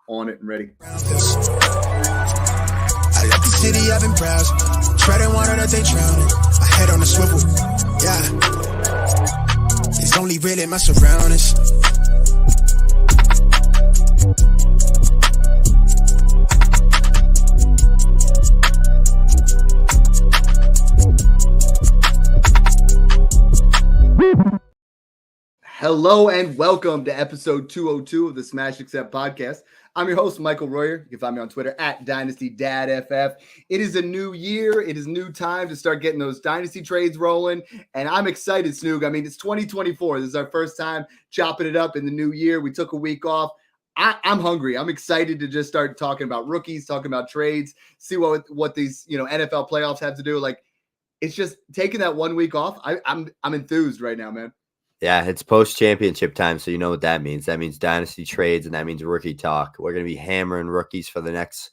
on it and ready. I left the city, I've been browsing, treading water that they drowning. My head on the swivel, yeah. It's only really my surroundings. Hello and welcome to episode 202 of the Smash Accept podcast. I'm your host, Michael Royer. You can find me on Twitter at DynastyDadFF. It is a new year. It is new time to start getting those Dynasty trades rolling. And I'm excited, Snoog. I mean, it's 2024. This is our first time chopping it up in the new year. We took a week off. I'm hungry. I'm excited to just start talking about rookies, talking about trades, see what these NFL playoffs have to do. Like, it's just taking that 1 week off. I'm enthused right now, man. Yeah, it's post-championship time, so you know what that means. That means Dynasty trades, and that means rookie talk. We're going to be hammering rookies for the next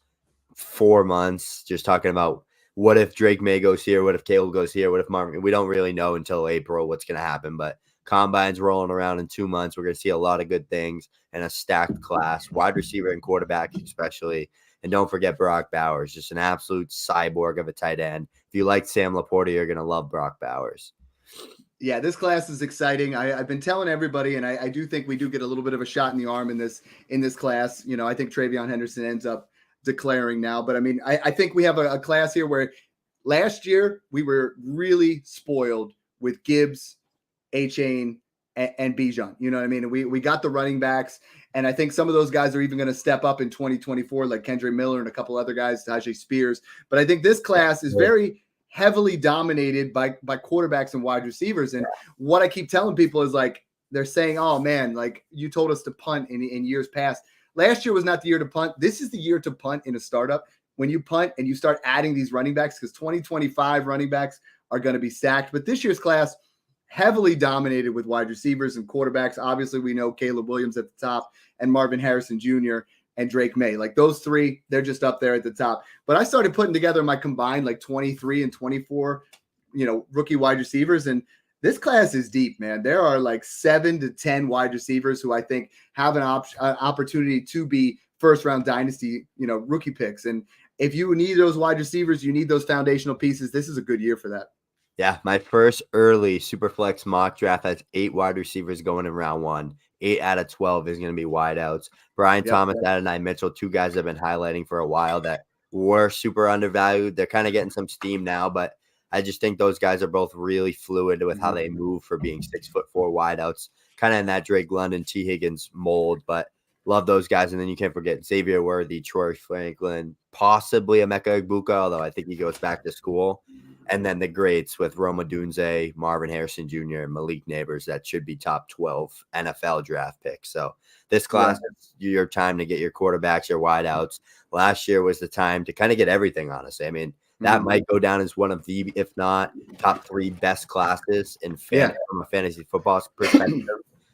4 months, just talking about what if Drake May goes here, what if Caleb goes here, what if Marvin. We don't really know until April what's going to happen, but Combine's rolling around in 2 months. We're going to see a lot of good things and a stacked class, wide receiver and quarterback especially. And don't forget Brock Bowers, just an absolute cyborg of a tight end. If you like Sam Laporta, you're going to love Brock Bowers. Yeah, this class is exciting. I've been telling everybody, and I do think we do get a little bit of a shot in the arm in this class. You know, I think Travion Henderson ends up declaring now. But, I mean, I think we have a class here where last year we were really spoiled with Gibbs, A-Chain, and Bijan. You know what I mean? And we got the running backs, and I think some of those guys are even going to step up in 2024, like Kendra Miller and a couple other guys, Tajay Spears. But I think this class is very heavily dominated by quarterbacks and wide receivers. And what I keep telling people is, like, they're saying, oh man, like, you told us to punt in years past. Last year was not the year to punt. This is the year to punt in a startup. When you punt and you start adding these running backs, because 2025 running backs are going to be stacked. But this year's class heavily dominated with wide receivers and quarterbacks. Obviously, we know Caleb Williams at the top and Marvin Harrison Jr. and Drake May. Like, those three, they're just up there at the top. But I started putting together my combined, like, 23 and 24, rookie wide receivers. And this class is deep, man. There are like 7 to 10 wide receivers who I think have an opportunity to be first-round Dynasty, rookie picks. And if you need those wide receivers, you need those foundational pieces. This is a good year for that. Yeah, my first early Superflex mock draft has 8 wide receivers going in round 1. 8 out of 12 is going to be wideouts. Brian Thomas, Adonai Mitchell, 2 guys I've been highlighting for a while that were super undervalued. They're kind of getting some steam now, but I just think those guys are both really fluid with how they move for being 6'4" wideouts, kind of in that Drake London, T. Higgins mold, but love those guys. And then you can't forget Xavier Worthy, Troy Franklin, possibly Emeka Egbuka, although I think he goes back to school. And then the greats with Roma Dunze, Marvin Harrison Jr., and Malik Neighbors. That should be top 12 NFL draft picks. So this class is your time to get your quarterbacks, your wideouts. Last year was the time to kind of get everything, honestly. I mean, that might go down as one of the, if not top 3 best classes in from a fantasy football perspective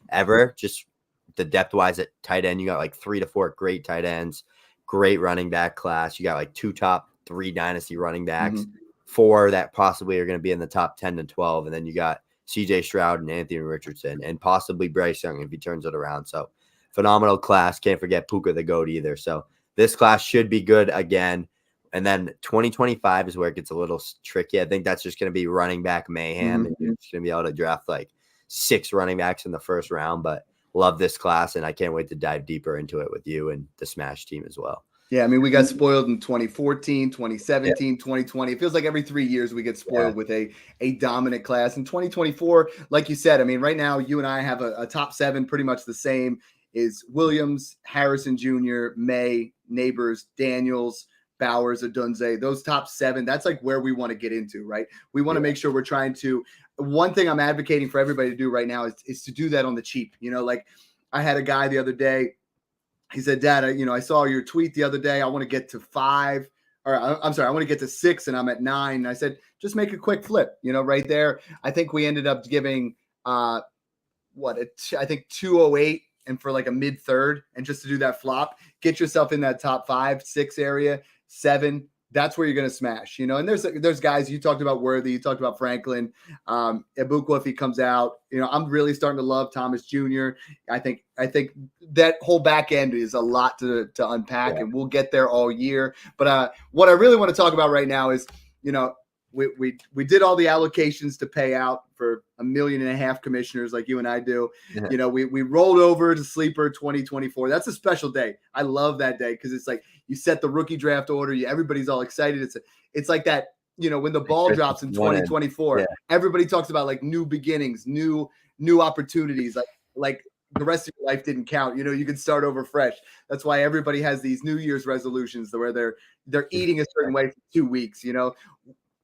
ever. Just the depth-wise at tight end, you got like 3 to 4 great tight ends, great running back class. You got like 2 top 3 dynasty running backs. 4 that possibly are going to be in the top 10 to 12. And then you got CJ Stroud and Anthony Richardson and possibly Bryce Young if he turns it around. So phenomenal class. Can't forget Puka the GOAT either. So this class should be good again. And then 2025 is where it gets a little tricky. I think that's just going to be running back mayhem. And you're just going to be able to draft like 6 running backs in the first round. But love this class, and I can't wait to dive deeper into it with you and the Smash team as well. Yeah, I mean, we got spoiled in 2014, 2017, 2020. It feels like every 3 years we get spoiled with a dominant class. In 2024, like you said, I mean, right now you and I have a top 7 pretty much the same. Is Williams, Harrison Jr., May, Neighbors, Daniels, Bowers, Odunze. Those top 7, that's like where we want to get into, right? We want to make sure we're trying to – one thing I'm advocating for everybody to do right now is to do that on the cheap. Like I had a guy the other day – he said, Dad, I saw your tweet the other day. I want to get to 5, or I'm sorry, I want to get to 6 and I'm at 9. And I said, just make a quick flip, right there. I think we ended up giving, I think 208 and for like a mid-third. And just to do that flop, get yourself in that top 5, 6 area, 7. that's where you're going to smash, and there's guys, you talked about Worthy, you talked about Franklin, Ibukwa, if he comes out, I'm really starting to love Thomas Jr. I think that whole back end is a lot to unpack, and we'll get there all year. But what I really want to talk about right now is, we did all the allocations to pay out for 1.5 million commissioners like you and I do. Yeah. We rolled over to Sleeper 2024. That's a special day. I love that day because it's like you set the rookie draft order. Everybody's all excited. It's like that, when the ball drops in 2024, everybody talks about like new beginnings, new opportunities, like the rest of your life didn't count. You can start over fresh. That's why everybody has these New Year's resolutions where they're eating a certain way for 2 weeks.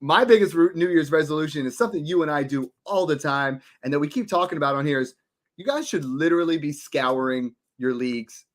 My biggest New Year's resolution is something you and I do all the time and that we keep talking about on here is you guys should literally be scouring your leagues,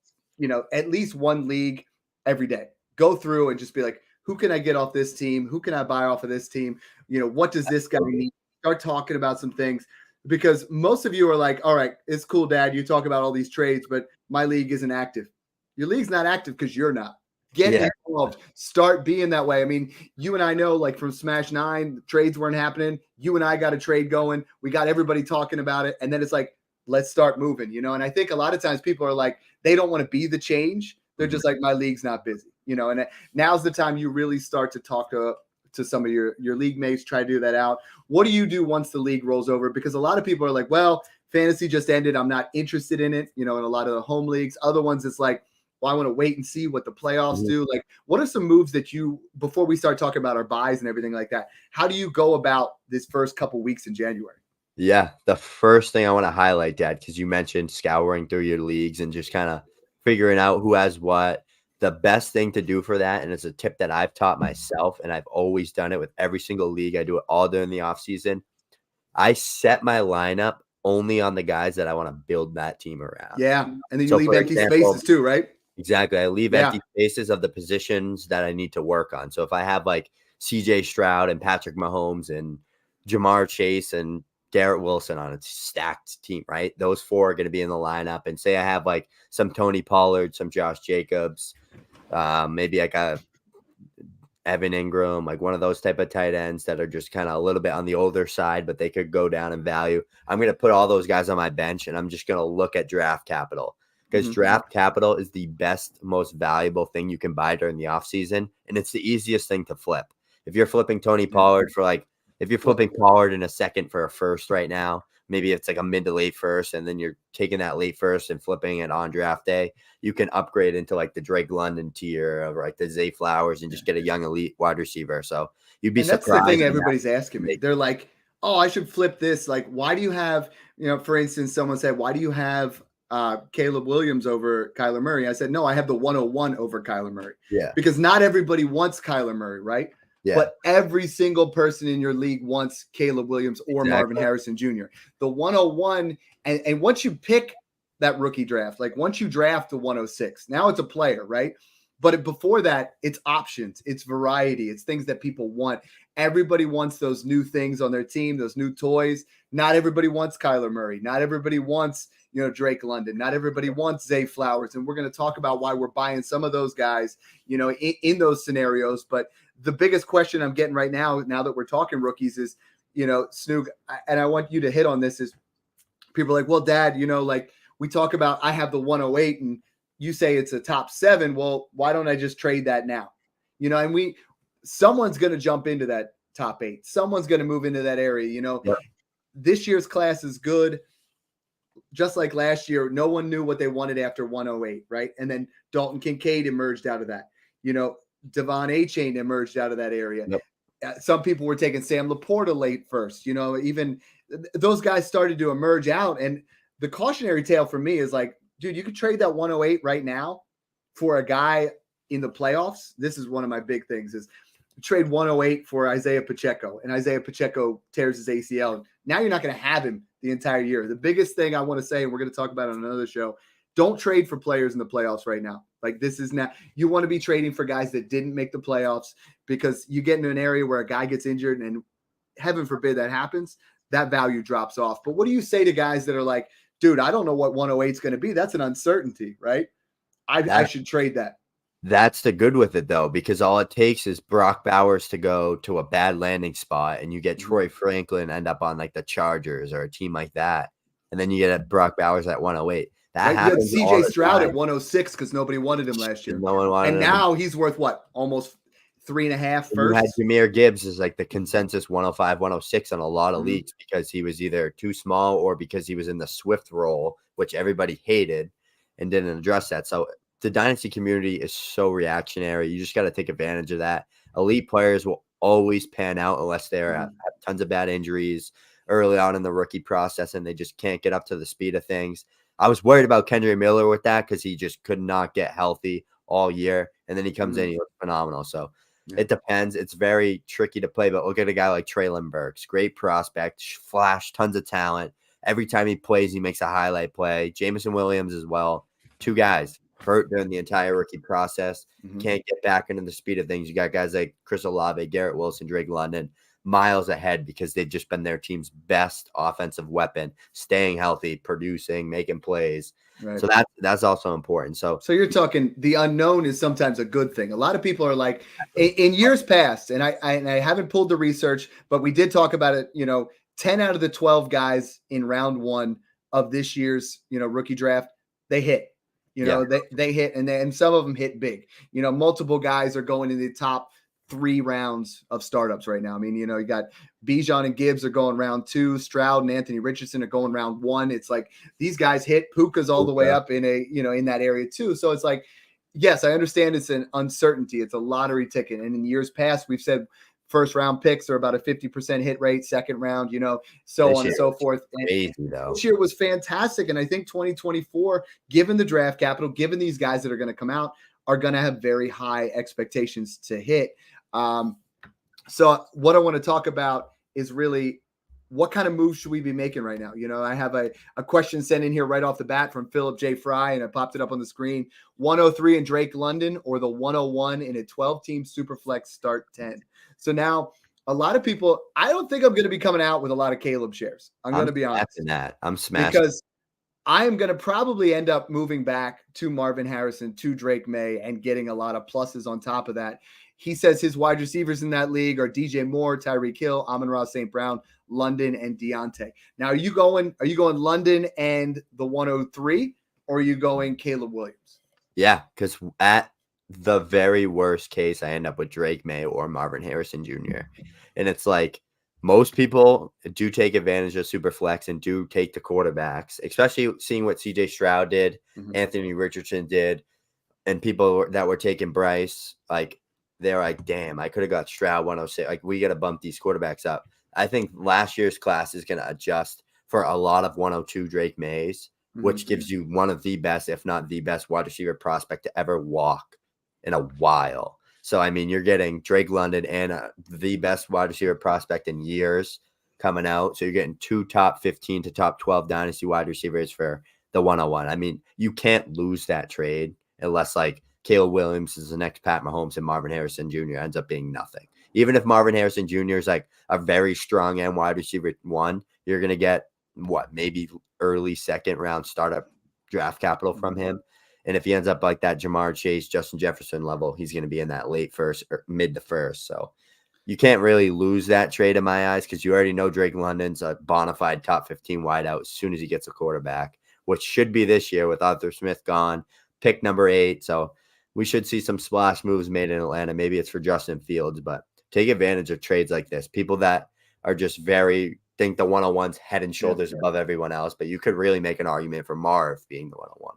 at least one league every day. Go through and just be like, who can I get off this team? Who can I buy off of this team? What does this guy need? Start talking about some things because most of you are like, all right, it's cool, Dad. You talk about all these trades, but my league isn't active. Your league's not active because you're not. Get involved. Start being that way. I mean, you and I know, like from Smash 9, trades weren't happening. You and I got a trade going. We got everybody talking about it. And then it's like, let's start moving, And I think a lot of times people are like, they don't want to be the change. They're just like, my league's not busy, And now's the time you really start to talk to some of your league mates, try to do that out. What do you do once the league rolls over? Because a lot of people are like, well, fantasy just ended. I'm not interested in it, in a lot of the home leagues. Other ones, it's like, well, I want to wait and see what the playoffs do. Like, what are some moves that before we start talking about our buys and everything like that, how do you go about this first couple weeks in January? Yeah, the first thing I want to highlight, Dad, because you mentioned scouring through your leagues and just kind of figuring out who has what. The best thing to do for that, and it's a tip that I've taught myself, and I've always done it with every single league. I do it all during the offseason. I set my lineup only on the guys that I want to build that team around. Yeah, and then you leave empty spaces too, right? Exactly. I leave empty spaces of the positions that I need to work on. So if I have like CJ Stroud and Patrick Mahomes and Jamar Chase and Garrett Wilson on a stacked team, right? Those 4 are going to be in the lineup. And say I have like some Tony Pollard, some Josh Jacobs, maybe like a Evan Ingram, like one of those type of tight ends that are just kind of a little bit on the older side, but they could go down in value. I'm going to put all those guys on my bench and I'm just going to look at draft capital. Because draft capital is the best, most valuable thing you can buy during the offseason. And it's the easiest thing to flip. If you're flipping Tony Pollard if you're flipping Pollard in a second for a first right now, maybe it's like a mid to late first, and then you're taking that late first and flipping it on draft day, you can upgrade into like the Drake London tier or like the Zay Flowers and just get a young elite wide receiver. So you'd be surprised. That's the thing everybody's asking me. They're like, oh, I should flip this. Like, why do you have, for instance, someone said, why do you have Caleb Williams over Kyler Murray? I said, no, I have the 101 over Kyler Murray. Yeah. Because not everybody wants Kyler Murray, right? Yeah. But every single person in your league wants Caleb Williams or Marvin Harrison Jr. The 101, and once you pick that rookie draft, like once you draft the 106, now it's a player, right? But before that, it's options, it's variety, it's things that people want. Everybody wants those new things on their team, those new toys. Not everybody wants Kyler Murray. Not everybody wants, Drake London. Not everybody wants Zay Flowers. And we're going to talk about why we're buying some of those guys, in those scenarios. But the biggest question I'm getting right now that we're talking rookies is, Snoog, and I want you to hit on this, is people are like, well, Dad, like we talk about, I have the 108 and you say it's a top 7. Well, why don't I just trade that now? And someone's going to jump into that top 8. Someone's going to move into that area. This year's class is good. Just like last year, no one knew what they wanted after 108, right? And then Dalton Kincaid emerged out of that. Devon Achane emerged out of that area. Yep. Some people were taking Sam Laporta late first. Even those guys started to emerge out. And the cautionary tale for me is like, dude, you could trade that 108 right now for a guy in the playoffs. This is one of my big things is trade 108 for Isaiah Pacheco, and Isaiah Pacheco tears his ACL. Now you're not going to have him the entire year. The biggest thing I want to say, and we're going to talk about it on another show, don't trade for players in the playoffs right now. Like this is not, you want to be trading for guys that didn't make the playoffs, because you get into an area where a guy gets injured and heaven forbid that happens, that value drops off. But what do you say to guys that are like, dude, I don't know what 108 is going to be. That's an uncertainty, right? I should trade that. That's the good with it, though, because all it takes is Brock Bowers to go to a bad landing spot, and you get Troy Franklin end up on like the Chargers or a team like that, and then you get a Brock Bowers at 108. That Right? You had happens all CJ the Stroud time. at 106 because nobody wanted him last year. No one wanted And him. now he's worth what? Almost 3.5 You had firsts. Jahmyr Gibbs as like the consensus 105, 106 on a lot of Mhm. leagues because he was either too small or because he was in the Swift role, which everybody hated and didn't address that. So the dynasty community is so reactionary. You just got to take advantage of that. Elite players will always pan out unless they're have tons of bad injuries early on in the rookie process and they just can't get up to the speed of things. I was worried about Kendrick Miller with that because he just could not get healthy all year. And then he comes in, he looks phenomenal. So it depends. It's very tricky to play, but look at a guy like Traylon Burks, great prospect, flash, tons of talent. Every time he plays, he makes a highlight play. Jameson Williams as well. Two guys hurt during the entire rookie process. Can't get back into the speed of things. You got guys like Chris Olave, Garrett Wilson, Drake London, miles ahead because they've just been their team's best offensive weapon, staying healthy, producing, making plays. Right. So that's also important. So you're talking the unknown is sometimes a good thing. A lot of people are like in years past, and I haven't pulled the research, but we did talk about it. 10 out of the 12 guys in round 1 of this year's rookie draft, they hit. They hit, and some of them hit big. Multiple guys are going in the top 3 rounds of startups right now. I mean, you got Bijan and Gibbs are going round 2. Stroud and Anthony Richardson are going round 1. It's like these guys hit. Puka's all the way up in in that area too. So it's like, yes, I understand it's an uncertainty. It's a lottery ticket. And in years past, we've said first round picks are about a 50% hit rate, second round, so this on year and so was forth. crazy, though. This year was fantastic. And I think 2024, given the draft capital, given these guys that are going to come out, are going to have very high expectations to hit. So what I want to talk about is really what kind of moves should we be making right now? I have a question sent in here right off the bat from Philip J. Fry, and I popped it up on the screen. 103 in Drake London or the 101 in a 12-team Superflex start 10. So now a lot of people, I don't think I'm going to be coming out with a lot of Caleb shares. I'm going to be honest. I'm smashing because I am going to probably end up moving back to Marvin Harrison, to Drake May, and getting a lot of pluses on top of that. He says his wide receivers in that league are DJ Moore, Tyreek Hill, Amon-Ra St. Brown, London, and Deontay. Now, are you going London and the 103, or are you going Caleb Williams? Yeah, because at the very worst case, I end up with Drake May or Marvin Harrison Jr. And it's like most people do take advantage of Superflex and do take the quarterbacks, especially seeing what CJ Stroud did, Anthony Richardson did, and people that were taking Bryce, like, they're like, damn, I could have got Stroud 106. Like, we got to bump these quarterbacks up. I think last year's class is going to adjust for a lot of 102 Drake Mays, which gives you one of the best, if not the best, wide receiver prospect to ever walk in a while. So, I mean, you're getting Drake London and the best wide receiver prospect in years coming out. So you're getting 2 top 15 to top 12 dynasty wide receivers for the 101. I mean, you can't lose that trade unless, like, Caleb Williams is the next Pat Mahomes and Marvin Harrison Jr. ends up being nothing. Even if Marvin Harrison Jr. is like a very strong end wide receiver 1, you're going to get maybe early second round startup draft capital from him. And if he ends up like that Jamar Chase, Justin Jefferson level, he's going to be in that late first or mid to first. So you can't really lose that trade in my eyes because you already know Drake London's a bona fide top 15 wideout as soon as he gets a quarterback, which should be this year with Arthur Smith gone, pick number 8. So we should see some splash moves made in Atlanta. Maybe it's for Justin Fields, but take advantage of trades like this. People that are just think the 101's head and shoulders above everyone else, but you could really make an argument for Marv being the 101.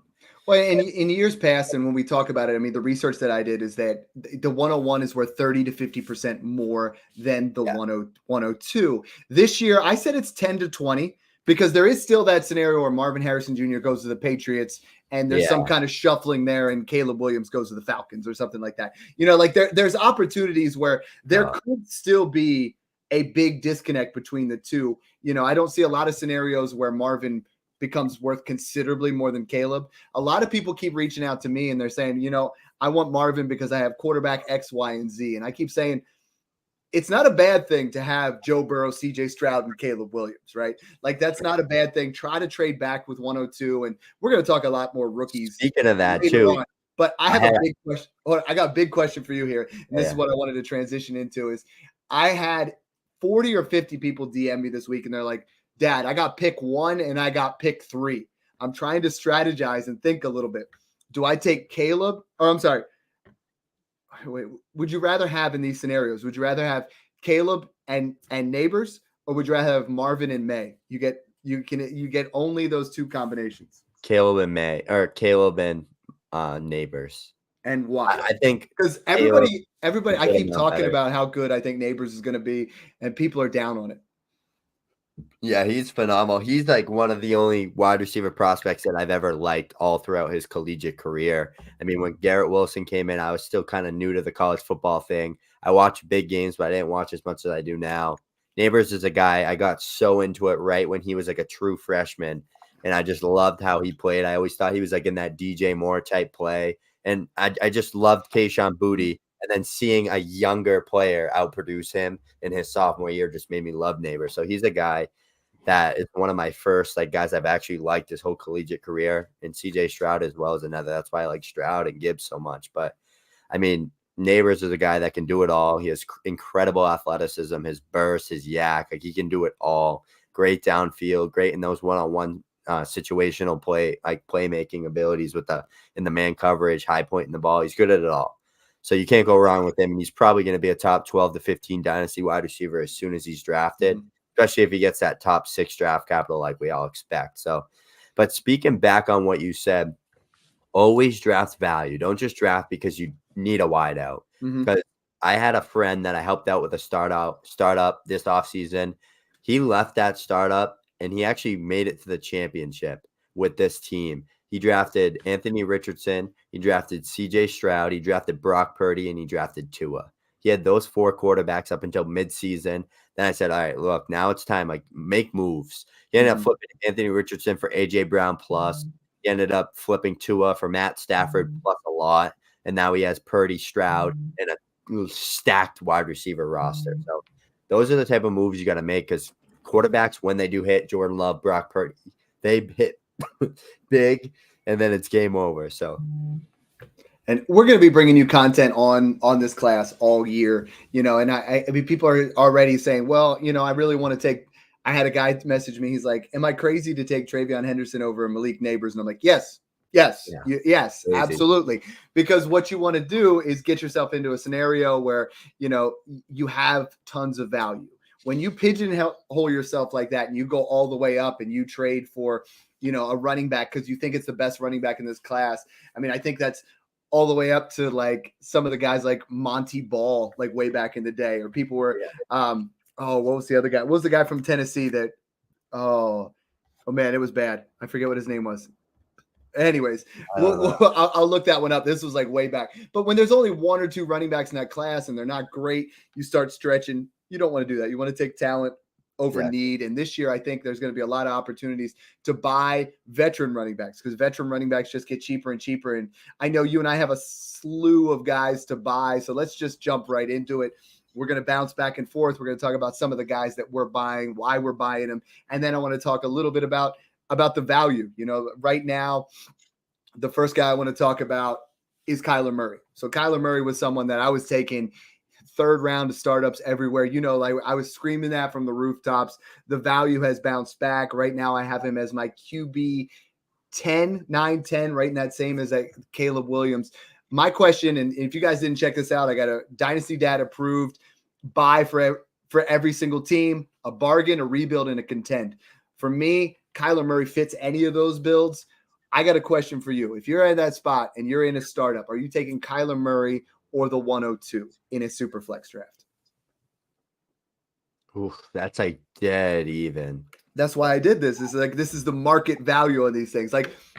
Well, in years past, and when we talk about it, I mean, the research that I did is that the 101 is worth 30 to 50% more than the 102. This year, I said it's 10 to 20 because there is still that scenario where Marvin Harrison Jr. goes to the Patriots and there's some kind of shuffling there and Caleb Williams goes to the Falcons or something like that. Like there's opportunities where there could still be a big disconnect between the two. I don't see a lot of scenarios where Marvin becomes worth considerably more than Caleb. A lot of people keep reaching out to me and they're saying, I want Marvin because I have quarterback X, Y, and Z. And I keep saying, it's not a bad thing to have Joe Burrow, CJ Stroud, and Caleb Williams, right? Like, that's not a bad thing. Try to trade back with 102. And we're going to talk a lot more rookies. Speaking of that, too. But I have a big question. I got a big question for you here. And this is what I wanted to transition into is I had 40 or 50 people DM me this week and they're like, Dad, I got pick 1 and I got pick 3. I'm trying to strategize and think a little bit. Do I take Caleb? Or I'm sorry. Wait, would you rather have in these scenarios? Would you rather have Caleb and Neighbors, or would you rather have Marvin and May? You get only those 2 combinations. Caleb and May, or Caleb and Neighbors. And why? I think because everybody, I keep talking about how good I think Neighbors is going to be, and people are down on it. Yeah, he's phenomenal. He's like one of the only wide receiver prospects that I've ever liked all throughout his collegiate career. I mean, when Garrett Wilson came in, I was still kind of new to the college football thing. I watched big games, but I didn't watch as much as I do now. Neighbors is a guy I got so into it right when he was like a true freshman, and I just loved how he played. I always thought he was like in that DJ Moore type play, and I just loved Kayshon Boutte. And then seeing a younger player outproduce him in his sophomore year just made me love Neighbors. So he's a guy that is one of my first guys I've actually liked his whole collegiate career. And CJ Stroud as well as another. That's why I like Stroud and Gibbs so much. But I mean, Neighbors is a guy that can do it all. He has incredible athleticism, his burst, his yak. Like he can do it all. Great downfield, great in those one-on-one situational playmaking abilities in the man coverage, high point in the ball. He's good at it all. So you can't go wrong with him. And he's probably going to be a top 12 to 15 dynasty wide receiver as soon as he's drafted, especially if he gets that top 6 draft capital like we all expect. So, but speaking back on what you said, always draft value. Don't just draft because you need a wideout. Because I had a friend that I helped out with a startup this offseason. He left that startup and he actually made it to the championship with this team. He drafted Anthony Richardson, he drafted CJ Stroud, he drafted Brock Purdy, and he drafted Tua. He had those 4 quarterbacks up until midseason. Then I said, all right, look, now it's time, make moves. He ended up flipping Anthony Richardson for A.J. Brown plus. He ended up flipping Tua for Matt Stafford plus a lot. And now he has Purdy, Stroud, and a stacked wide receiver roster. So those are the type of moves you got to make because quarterbacks, when they do hit, Jordan Love, Brock Purdy, they hit big, and then it's game over. So, and we're going to be bringing you content on this class all year, and I mean, people are already saying, well, I really want to take, I had a guy message me. He's like, am I crazy to take TreVeyon Henderson over Malik Neighbors? And I'm like, yes, yes, absolutely. Because what you want to do is get yourself into a scenario where, you have tons of value. When you pigeonhole yourself like that and you go all the way up and you trade for, a running back because you think it's the best running back in this class. I mean, I think that's all the way up to some of the guys like Monty Ball, way back in the day, or people were, what was the other guy? What was the guy from Tennessee that, oh man, it was bad. I forget what his name was. Anyways, I'll look that one up. This was way back. But when there's only 1 or 2 running backs in that class and they're not great, you start stretching. You don't want to do that. You want to take talent over need. And this year, I think there's going to be a lot of opportunities to buy veteran running backs because veteran running backs just get cheaper and cheaper. And I know you and I have a slew of guys to buy. So let's just jump right into it. We're going to bounce back and forth. We're going to talk about some of the guys that we're buying, why we're buying them. And then I want to talk a little bit about the value. Right now, the first guy I want to talk about is Kyler Murray. So Kyler Murray was someone that I was taking 3rd round of startups everywhere. I was screaming that from the rooftops. The value has bounced back. Right now, I have him as my QB 10, 9, 10, right in that same as Caleb Williams. My question, and if you guys didn't check this out, I got a Dynasty Dad approved buy for every single team, a bargain, a rebuild, and a contend. For me, Kyler Murray fits any of those builds. I got a question for you. If you're at that spot and you're in a startup, are you taking Kyler Murray or the 102 in a super flex draft? Ooh, that's dead even. That's why I did this. This is the market value on these things.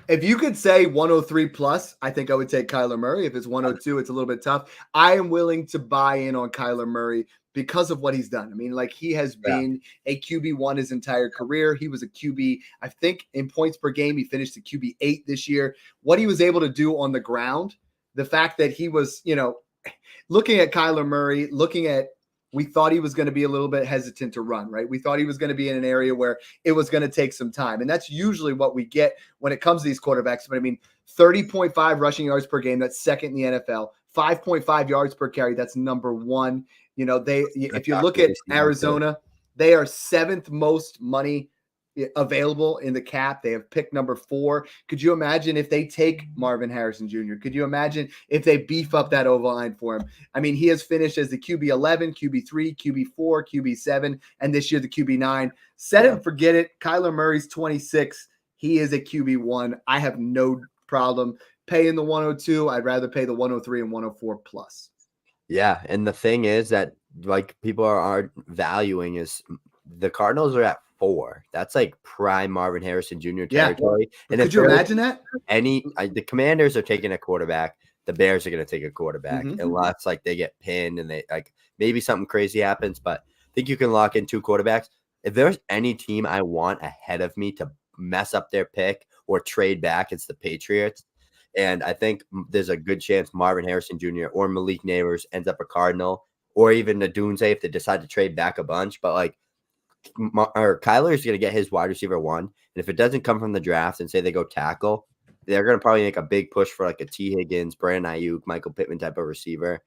If you could say 103 plus, I think I would take Kyler Murray. If it's 102, it's a little bit tough. I am willing to buy in on Kyler Murray because of what he's done. I mean, he has been a QB1 his entire career. He was a QB, I think, in points per game. He finished the QB8 this year. What he was able to do on the ground, the fact that he was, looking at Kyler Murray, looking at we thought he was going to be a little bit hesitant to run, right? We thought he was going to be in an area where it was going to take some time. And that's usually what we get when it comes to these quarterbacks. But I mean, 30.5 rushing yards per game, that's second in the NFL. 5.5 yards per carry, that's number one. If you look at Arizona, they are seventh most money available in the cap. They have pick number 4. Could you imagine if they take Marvin Harrison Jr.? Could you imagine if they beef up that O line for him? I mean, he has finished as the QB 11, QB 3, QB 4, QB 7, and this year the QB 9. Set it and forget it. Kyler Murray's 26. He is a QB 1. I have no problem paying the 102. I'd rather pay the 103 and 104 plus. Yeah, and the thing is that like people are valuing is the Cardinals are at 4. That's like prime Marvin Harrison Jr. territory. Yeah. And could you imagine that? The Commanders are taking a quarterback. The Bears are going to take a quarterback unless like they get pinned and they like maybe something crazy happens. But I think you can lock in 2 quarterbacks. If there's any team I want ahead of me to mess up their pick or trade back, it's the Patriots. And I think there's a good chance Marvin Harrison Jr. or Malik Neighbors ends up a Cardinal, or even Nadunze if they decide to trade back a bunch. But like, Kyler is going to get his wide receiver 1. And if it doesn't come from the draft and say they go tackle, they're going to probably make a big push for like a T. Higgins, Brandon Ayuk, Michael Pittman type of receiver.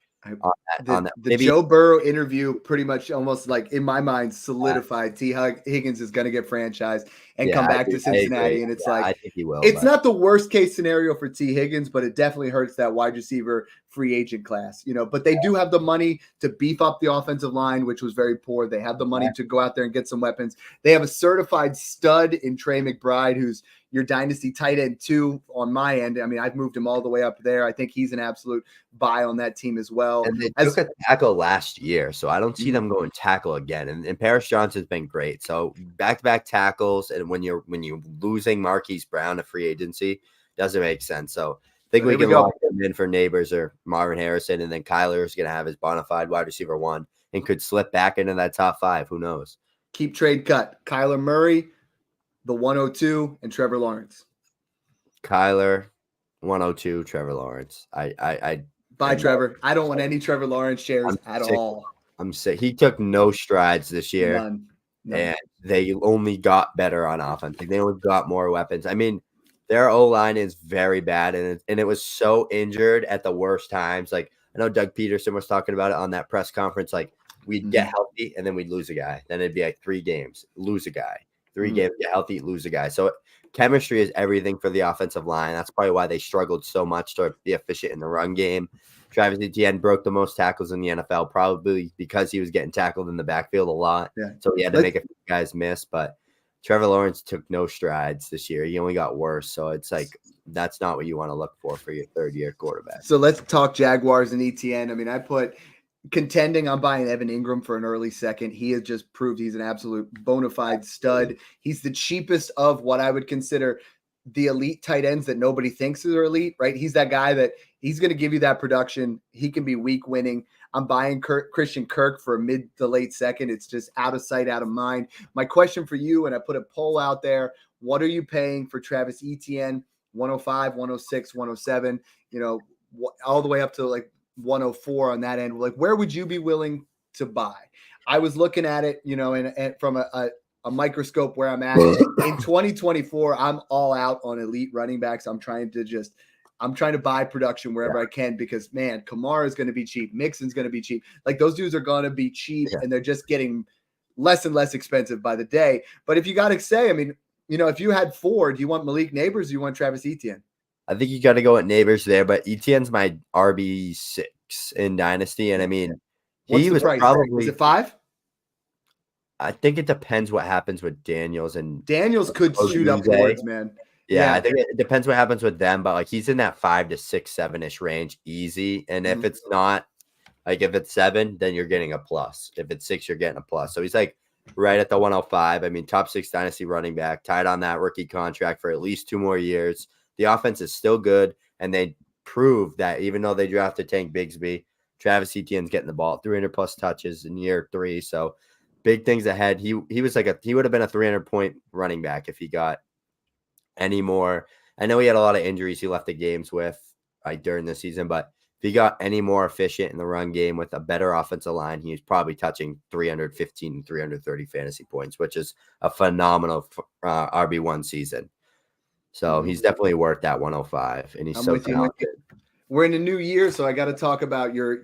The Joe Burrow interview pretty much almost like in my mind solidified T. Higgins is going to get franchised and come back to Cincinnati. And it's I think he will. It's not the worst case scenario for T. Higgins, but it definitely hurts that wide receiver free agent class, but they do have the money to beef up the offensive line, which was very poor. They have the money to go out there and get some weapons. They have a certified stud in Trey McBride, who's your dynasty tight end 2 on my end. I mean, I've moved him all the way up there. I think he's an absolute buy on that team as well. And they took a tackle last year, so I don't see them going tackle again. And Paris Johnson's been great. So back-to-back tackles, and when you're losing Marquise Brown to free agency, doesn't make sense. So I think we can lock him in for Neighbors or Marvin Harrison, and then Kyler is going to have his bona fide wide receiver 1 and could slip back into that top 5. Who knows? Keep trade cut. Kyler Murray, the 102, and Trevor Lawrence. Kyler, 102, Trevor Lawrence. Bye, Trevor. I don't want any Trevor Lawrence shares at all. I'm sick. He took no strides this year. None. And they only got better on offense. Like, they only got more weapons. I mean, their O-line is very bad, and it was so injured at the worst times. Like, I know Doug Peterson was talking about it on that press conference. Like, we'd get healthy, and then we'd lose a guy. Then it'd be like 3 games, lose a guy. 3 games, get healthy, lose a guy. So chemistry is everything for the offensive line. That's probably why they struggled so much to be efficient in the run game. Travis Etienne broke the most tackles in the NFL, probably because he was getting tackled in the backfield a lot. Yeah. So he had to make a few guys miss. But Trevor Lawrence took no strides this year. He only got worse. So it's like, that's not what you want to look for your third-year quarterback. So let's talk Jaguars and Etienne. I mean, I put contending on buying Evan Ingram for an early second. He has just proved he's an absolute bona fide stud. He's the cheapest of what I would consider the elite tight ends that nobody thinks are elite, right? He's that guy that he's going to give you that production. He can be week winning. I'm buying Christian Kirk for a mid to late second. It's just out of sight, out of mind. My question for you, and I put a poll out there, what are you paying for Travis Etienne? 105, 106, 107, all the way up to like 104 on that end. Like, where would you be willing to buy? I was looking at it, and from a microscope where I'm at in 2024, I'm all out on elite running backs. I'm trying to buy production wherever I can because, man, Kamara is going to be cheap. Mixon's going to be cheap. Like, those dudes are going to be cheap, and they're just getting less and less expensive by the day. But if you got to say, I mean, if you had 4, do you want Malik Neighbors or do you want Travis Etienne? I think you got to go at Neighbors there, but Etienne's my RB6 in Dynasty. And I mean, he was price? Probably. Is it 5? I think it depends what happens with Daniels. And Daniels could shoot upwards, man. Yeah, I think it depends what happens with them, but like he's in that 5 to 6, 7-ish range easy. And if it's not, like if it's 7, then you're getting a plus. If it's 6, you're getting a plus. So he's like right at the 105. I mean, top 6 Dynasty running back, tied on that rookie contract for at least 2 more years. The offense is still good, and they prove that even though they drafted Tank Bigsby, Travis Etienne's getting the ball 300+ touches in year 3. So big things ahead. He would have been a 300-point running back if he got any more. I know he had a lot of injuries he left the games with during the season, but if he got any more efficient in the run game with a better offensive line, he's probably touching 315, 330 fantasy points, which is a phenomenal RB1 season. So he's definitely worth that 105, and he's I'm so with you. talented. We're in a new year, so I got to talk about your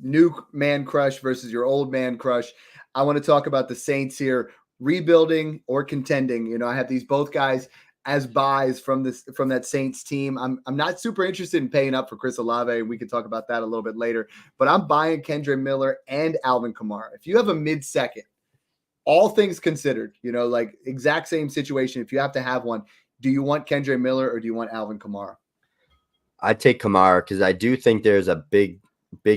new man crush versus your old man crush. I want to talk about the Saints here, rebuilding or contending. You know, I have these both guys as buys from that Saints team. I'm not super interested in paying up for Chris Olave, and we can talk about that a little bit later. But I'm buying Kendre Miller and Alvin Kamara. If you have a mid-second, all things considered, you know, like exact same situation. If you have to have one, do you want Kendre Miller or do you want Alvin Kamara? I'd take Kamara because I do think there's a big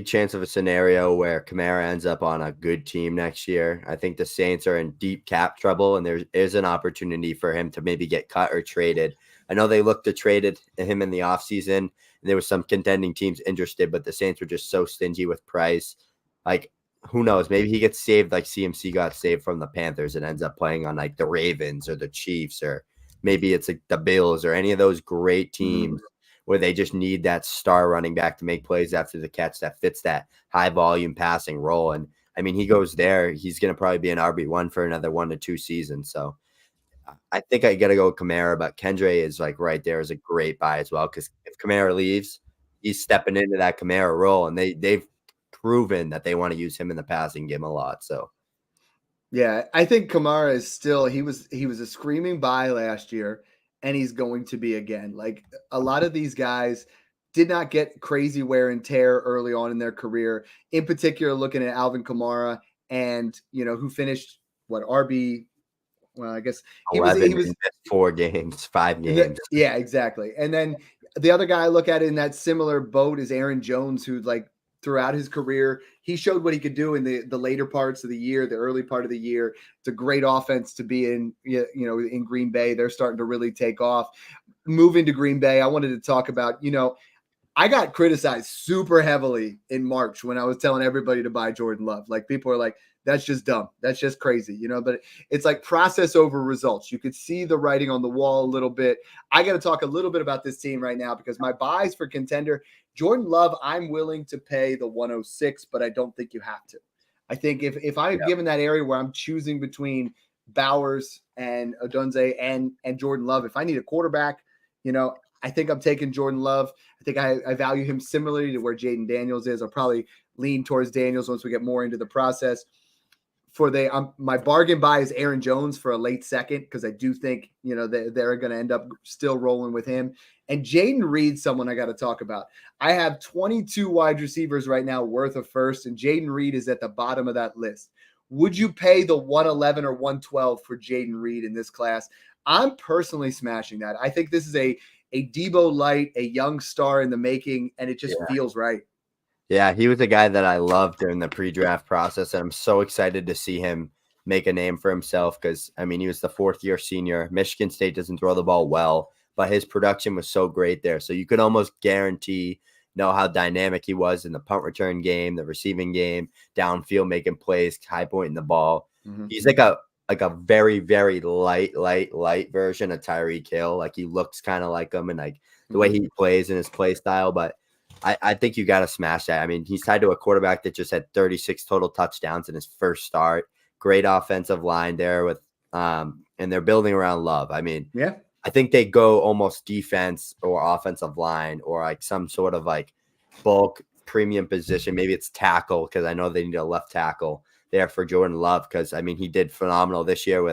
chance of a scenario where Kamara ends up on a good team next year. I think the Saints are in deep cap trouble, and there is an opportunity for him to maybe get cut or traded. I know they looked to trade him in the offseason, and there was some contending teams interested, but the Saints were just so stingy with price. Like, who knows? Maybe he gets saved like CMC got saved from the Panthers and ends up playing on like the Ravens or the Chiefs, or maybe it's like the Bills or any of those great teams where they just need that star running back to make plays after the catch that fits that high volume passing role. And I mean, he goes there, he's going to probably be an RB1 for another 1 to 2 seasons. So I think I got to go with Kamara, but Kendre is like right there is a great buy as well. Cause if Kamara leaves, he's stepping into that Kamara role, and they've proven that they want to use him in the passing game a lot. So yeah, I think Kamara is still, he was a screaming buy last year, and he's going to be again. Like, a lot of these guys did not get crazy wear and tear early on in their career. In particular, looking at Alvin Kamara, and who finished RB. Well, I guess he was 4 games, 5 games. Yeah, exactly. And then the other guy I look at in that similar boat is Aaron Jones, who like throughout his career, he showed what he could do in the later parts of the year, the early part of the year. It's a great offense to be in, in Green Bay. They're starting to really take off. Moving to Green Bay, I wanted to talk about, I got criticized super heavily in March when I was telling everybody to buy Jordan Love. Like, people are like, that's just dumb. That's just crazy, but it's like process over results. You could see the writing on the wall a little bit. I got to talk a little bit about this team right now, because my buys for contender, Jordan Love, I'm willing to pay the 106, but I don't think you have to. I think if I'm given that area where I'm choosing between Bowers and Odunze and Jordan Love, if I need a quarterback, I think I'm taking Jordan Love. I think I value him similarly to where Jaden Daniels is. I'll probably lean towards Daniels once we get more into the process. My bargain buy is Aaron Jones for a late second, because I do think they're going to end up still rolling with him. And Jaden Reed, someone I got to talk about. I have 22 wide receivers right now worth of first, and Jaden Reed is at the bottom of that list. Would you pay the 111 or 112 for Jaden Reed in this class? I'm personally smashing that. I think this is a Debo light, a young star in the making, and it just feels right. Yeah, he was a guy that I loved during the pre-draft process, and I'm so excited to see him make a name for himself, because, I mean, he was the 4th-year senior. Michigan State doesn't throw the ball well, but his production was so great there. So you could almost know how dynamic he was in the punt return game, the receiving game, downfield making plays, high pointing the ball. Mm-hmm. He's like a very, very light version of Tyreek Hill. Like, he looks kind of like him, and like the way he plays and his play style, but I think you got to smash that. I mean, he's tied to a quarterback that just had 36 total touchdowns in his first start. Great offensive line there with, and they're building around Love. I mean, I think they go almost defense or offensive line, or like some sort of like bulk premium position. Maybe it's tackle, because I know they need a left tackle there for Jordan Love, because I mean, he did phenomenal this year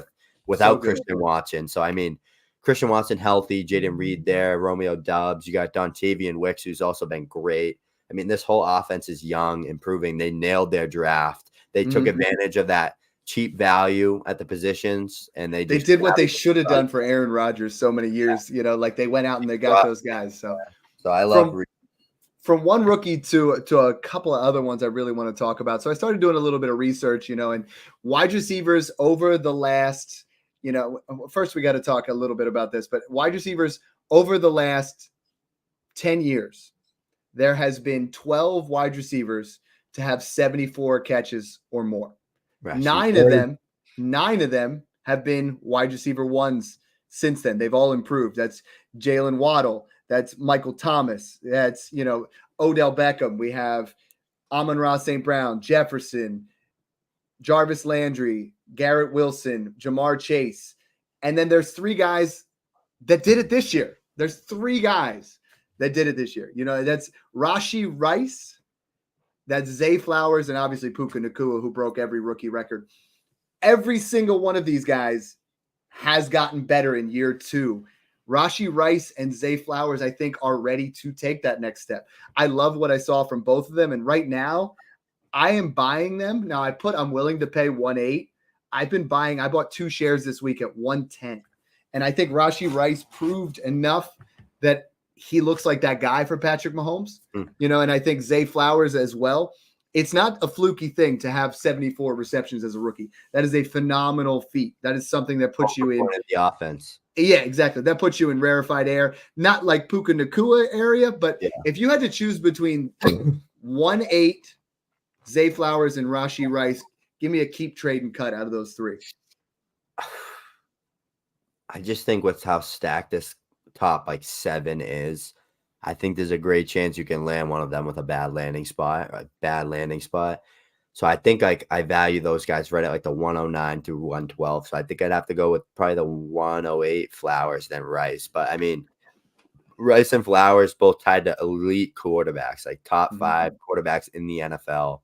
without Christian Watson. So I mean, Christian Watson healthy, Jaden Reed there, Romeo Doubs. You got Dontavian Wicks, who's also been great. I mean, this whole offense is young, improving. They nailed their draft. They took advantage of that cheap value at the positions, and they did what they should have done for Aaron Rodgers so many years. Like, they went out and they got those guys. So I love from one rookie to a couple of other ones I really want to talk about. So I started doing a little bit of research, and wide receivers over the last. First we got to talk a little bit about this, but wide receivers over the last 10 years, there has been 12 wide receivers to have 74 catches or more. Nine of them have been wide receiver ones since then. They've all improved. That's Jalen Waddle. That's Michael Thomas. That's, Odell Beckham. We have Amon-Ra St. Brown, Jefferson, Jarvis Landry, Garrett Wilson, Jamar Chase. And then there's 3 guys that did it this year. There's 3 guys that did it this year. That's Rashee Rice, that's Zay Flowers, and obviously Puka Nacua, who broke every rookie record. Every single one of these guys has gotten better in year 2. Rashee Rice and Zay Flowers, I think, are ready to take that next step. I love what I saw from both of them. And right now, I am buying them. Now, I'm willing to pay 1.8. I bought 2 shares this week at 110. And I think Rashee Rice proved enough that he looks like that guy for Patrick Mahomes. And I think Zay Flowers as well. It's not a fluky thing to have 74 receptions as a rookie. That is a phenomenal feat. That is something that puts you in the offense. Yeah, exactly. That puts you in rarefied air. Not like Puka Nacua area, but if you had to choose between 1.8, Zay Flowers, and Rashee Rice, give me a keep, trade, and cut out of those 3. I just think with how stacked this top 7 is, I think there's a great chance you can land one of them with a bad landing spot. So I think I value those guys right at the 109 through 112. So I think I'd have to go with probably the 108 Flowers, then Rice. But I mean, Rice and Flowers both tied to elite quarterbacks, top 5 quarterbacks in the NFL.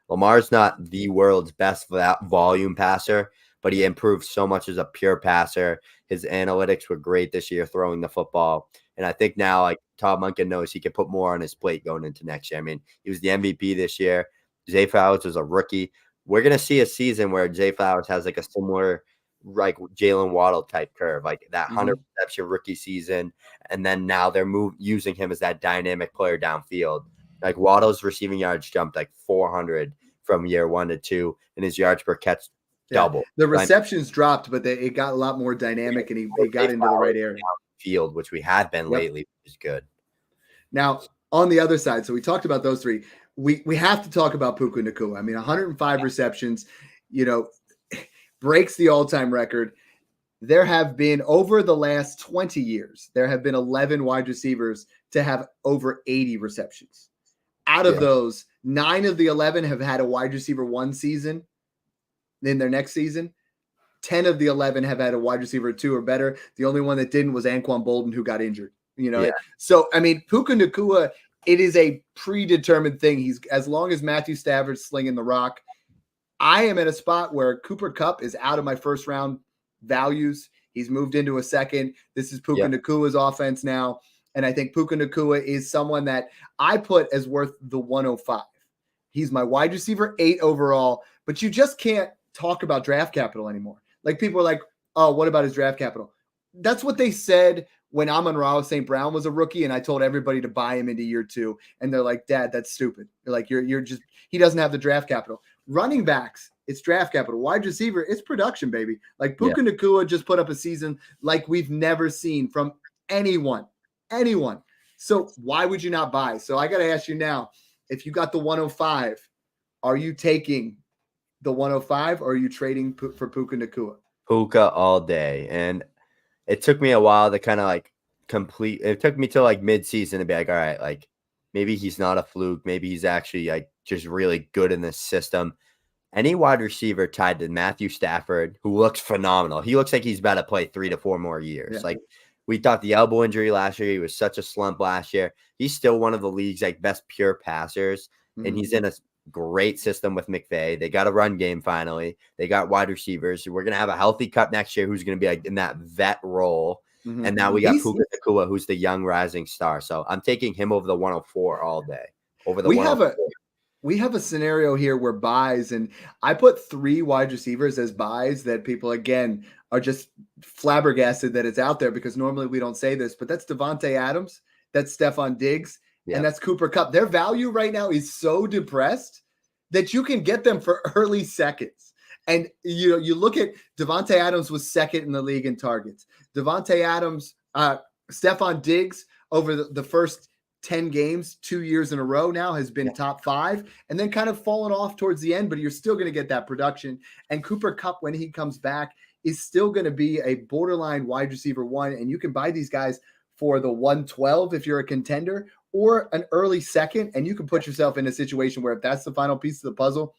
Lamar's not the world's best volume passer, but he improved so much as a pure passer. His analytics were great this year throwing the football. And I think now, Todd Monken knows he can put more on his plate going into next year. I mean, he was the MVP this year. Zay Flowers was a rookie. We're going to see a season where Zay Flowers has a similar, Jalen Waddle type curve, that 100 reception rookie season. And then now they're using him as that dynamic player downfield. Waddle's receiving yards jumped 400 from year 1 to 2, and his yards per catch doubled. The receptions dropped, but it got a lot more dynamic, and he got into the right area. Field, which we have been lately, which is good. Now, on the other side, so we talked about those 3. We have to talk about Puka Nacua. I mean, 105 receptions, breaks the all-time record. There have been, over the last 20 years, there have been 11 wide receivers to have over 80 receptions. Out of those, 9 of the 11 have had a wide receiver 1 season in their next season. 10 of the 11 have had a wide receiver 2 or better. The only one that didn't was Anquan Bolden, who got injured. So I mean, Puka Nacua, it is a predetermined thing. He's, as long as Matthew Stafford's slinging the rock. I am at a spot where Cooper Kupp is out of my first round values. He's moved into a second. This is Puka Nacua's offense now, and I think Puka Nacua is someone that I put as worth the 105. He's my wide receiver 8 overall, but you just can't talk about draft capital anymore. People are like, oh, what about his draft capital? That's what they said when Amon-Ra St. Brown was a rookie, and I told everybody to buy him into year 2. And they're like, Dad, that's stupid. They're like, you're just, he doesn't have the draft capital. Running backs, it's draft capital. Wide receiver, it's production, baby. Puka Nacua just put up a season like we've never seen from anyone. So why would you not buy? So I got to ask you now, if you got the 105, are you taking the 105 or are you trading for Puka Nacua? Puka all day. And it took me a while to kind of complete. It took me till mid-season to be all right, maybe he's not a fluke. Maybe he's actually just really good in this system. Any wide receiver tied to Matthew Stafford, who looks phenomenal. He looks like he's about to play 3 to 4 more years. Yeah. We thought the elbow injury last year, he was such a slump last year. He's still one of the league's best pure passers. And he's in a great system with McVay. They got a run game finally. They got wide receivers. We're going to have a healthy Kupp next year who's going to be in that vet role. And now we got Puka Nacua, who's the young rising star. So I'm taking him over the 104 all day. Over the 104. We have a scenario here where buys, and I put 3 wide receivers as buys that people, again, are just flabbergasted that it's out there, because normally we don't say this, but that's Devontae Adams, that's Stephon Diggs, and that's Cooper Kupp. Their value right now is so depressed that you can get them for early seconds. And you look at Devontae Adams was second in the league in targets. Devontae Adams, Stephon Diggs over the first 10 games, 2 years in a row now has been top 5, and then kind of fallen off towards the end, but you're still going to get that production. And Cooper Kupp, when he comes back, is still going to be a borderline wide receiver 1. And you can buy these guys for the 112 if you're a contender, or an early second, and you can put yourself in a situation where if that's the final piece of the puzzle,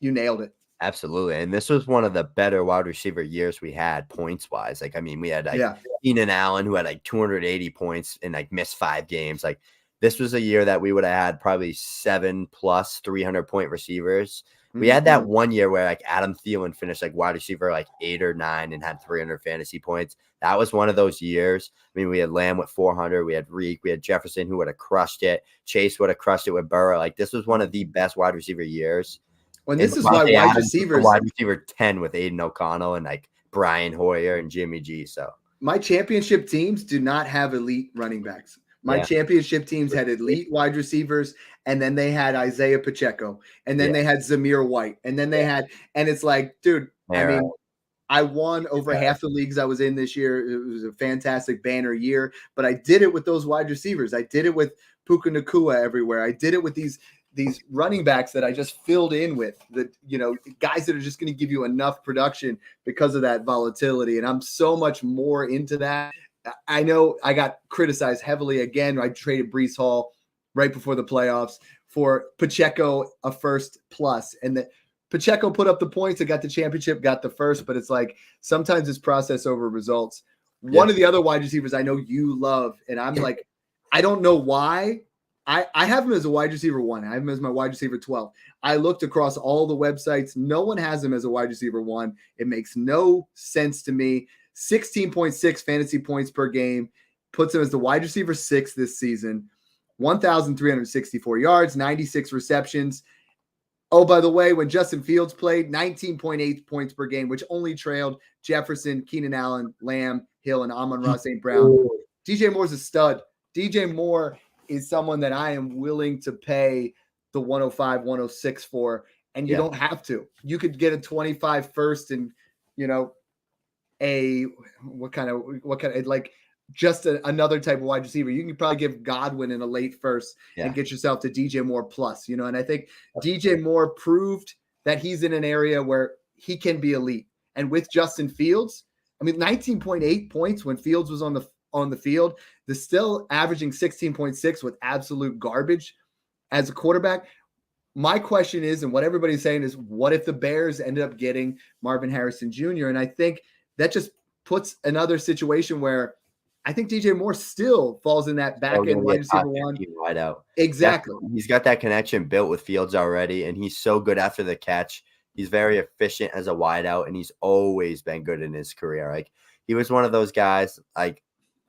you nailed it. Absolutely. And this was one of the better wide receiver years we had points wise. Like, I mean, we had like Yeah. Keenan Allen who had like 280 points and like missed 5 games. Like, this was a year that we would have had probably 7+ 300-point receivers. We had that one year where like Adam Thielen finished like wide receiver like 8 or 9 and had 300 fantasy points. That was one of those years. I mean, we had Lamb with 400. We had Reek. We had Jefferson who would have crushed it. Chase would have crushed it with Burrow. Like, this was one of the best wide receiver years. Well, this is why wide receivers, wide receiver 10 with Aiden O'Connell and like Brian Hoyer and Jimmy G. So my championship teams do not have elite running backs. My championship teams had elite wide receivers, and then they had Isaiah Pacheco, and then they had Zamir White, and then they had, and it's like, dude, I mean, I won over half the leagues I was in this year. It was a fantastic banner year, but I did it with those wide receivers. I did it with Puka Nacua everywhere. I did it with these running backs that I just filled in with, the, you know, guys that are just going to give you enough production because of that volatility. And I'm so much more into that. I know I got criticized heavily again. I traded Breece Hall right before the playoffs for Pacheco, a first plus, and the Pacheco put up the points and got the championship, got the first, but it's like sometimes it's process over results. One of the other wide receivers I know you love, and I'm like, I don't know why. I have him as a wide receiver 1. I have him as my wide receiver 12. I looked across all the websites. No one has him as a wide receiver 1. It makes no sense to me. 16.6 fantasy points per game puts him as the wide receiver 6 this season. 1,364 yards, 96 receptions. Oh, by the way, when Justin Fields played, 19.8 points per game, which only trailed Jefferson, Keenan Allen, Lamb, Hill, and Amon-Ra St. Brown. DJ Moore's a stud. DJ Moore is someone that I am willing to pay the 105, 106 for, and you don't have to. You could get a 25 first and, you know, what kind of like just another type of wide receiver. You can probably give Godwin in a late first and get yourself to DJ Moore plus, you know, and I think DJ Moore proved that he's in an area where he can be elite. And with Justin Fields, I mean, 19.8 points when Fields was on the field, the still averaging 16.6 with absolute garbage as a quarterback. My question is, and what everybody's saying is, what if the Bears ended up getting Marvin Harrison Jr.? And I think that just puts another situation where I think DJ Moore still falls in that back end wide receiver 1. Wide out. Exactly. He's got that connection built with Fields already, and he's so good after the catch. He's very efficient as a wideout, and he's always been good in his career. Like, he was one of those guys, like,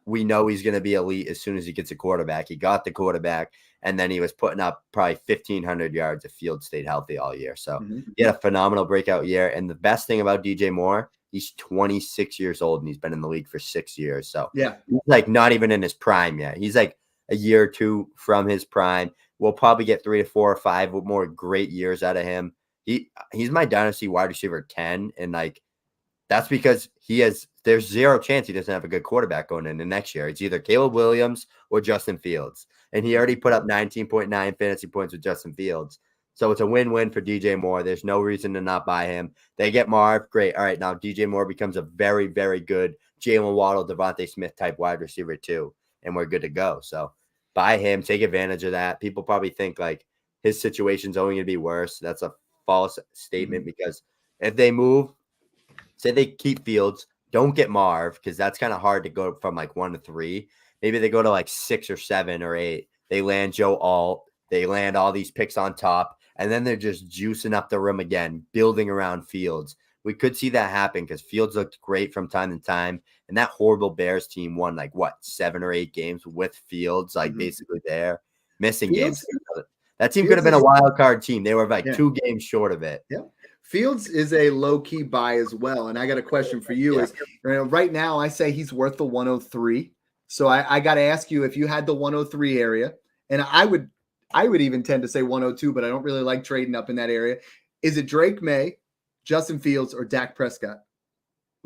we know he's going to be elite as soon as he gets a quarterback. He got the quarterback, and then he was putting up probably 1,500 yards if Fields stayed healthy all year. So he had a phenomenal breakout year. And the best thing about DJ Moore, he's 26 years old, and he's been in the league for 6 years. So he's like not even in his prime yet. He's like a year or two from his prime. We'll probably get 3 to 4 or 5 more great years out of him. He's my dynasty wide receiver 10, and like that's because there's zero chance he doesn't have a good quarterback going into next year. It's either Caleb Williams or Justin Fields, and he already put up 19.9 fantasy points with Justin Fields. So it's a win-win for DJ Moore. There's no reason to not buy him. They get Marv, great. All right, now DJ Moore becomes a very, very good Jalen Waddle, Devontae Smith type wide receiver too, and we're good to go. So buy him, take advantage of that. People probably think like his situation's only going to be worse. That's a false statement because if they move, say they keep Fields, don't get Marv because that's kind of hard to go from like 1 to 3. Maybe they go to like 6 or 7 or 8. They land Joe Alt. They land all these picks on top, and then they're just juicing up the room again, building around Fields. We could see that happen because Fields looked great from time to time, and that horrible Bears team won like 7 or 8 games with Fields, like basically there, missing games. That team could have been a wild card team. They were like 2 games short of it. Yeah. Fields is a low-key buy as well. And I got a question for you. Is right now I say he's worth the 103. So I got to ask you if you had the 103 area, and I would even tend to say 102, but I don't really like trading up in that area. Is it Drake May, Justin Fields, or Dak Prescott?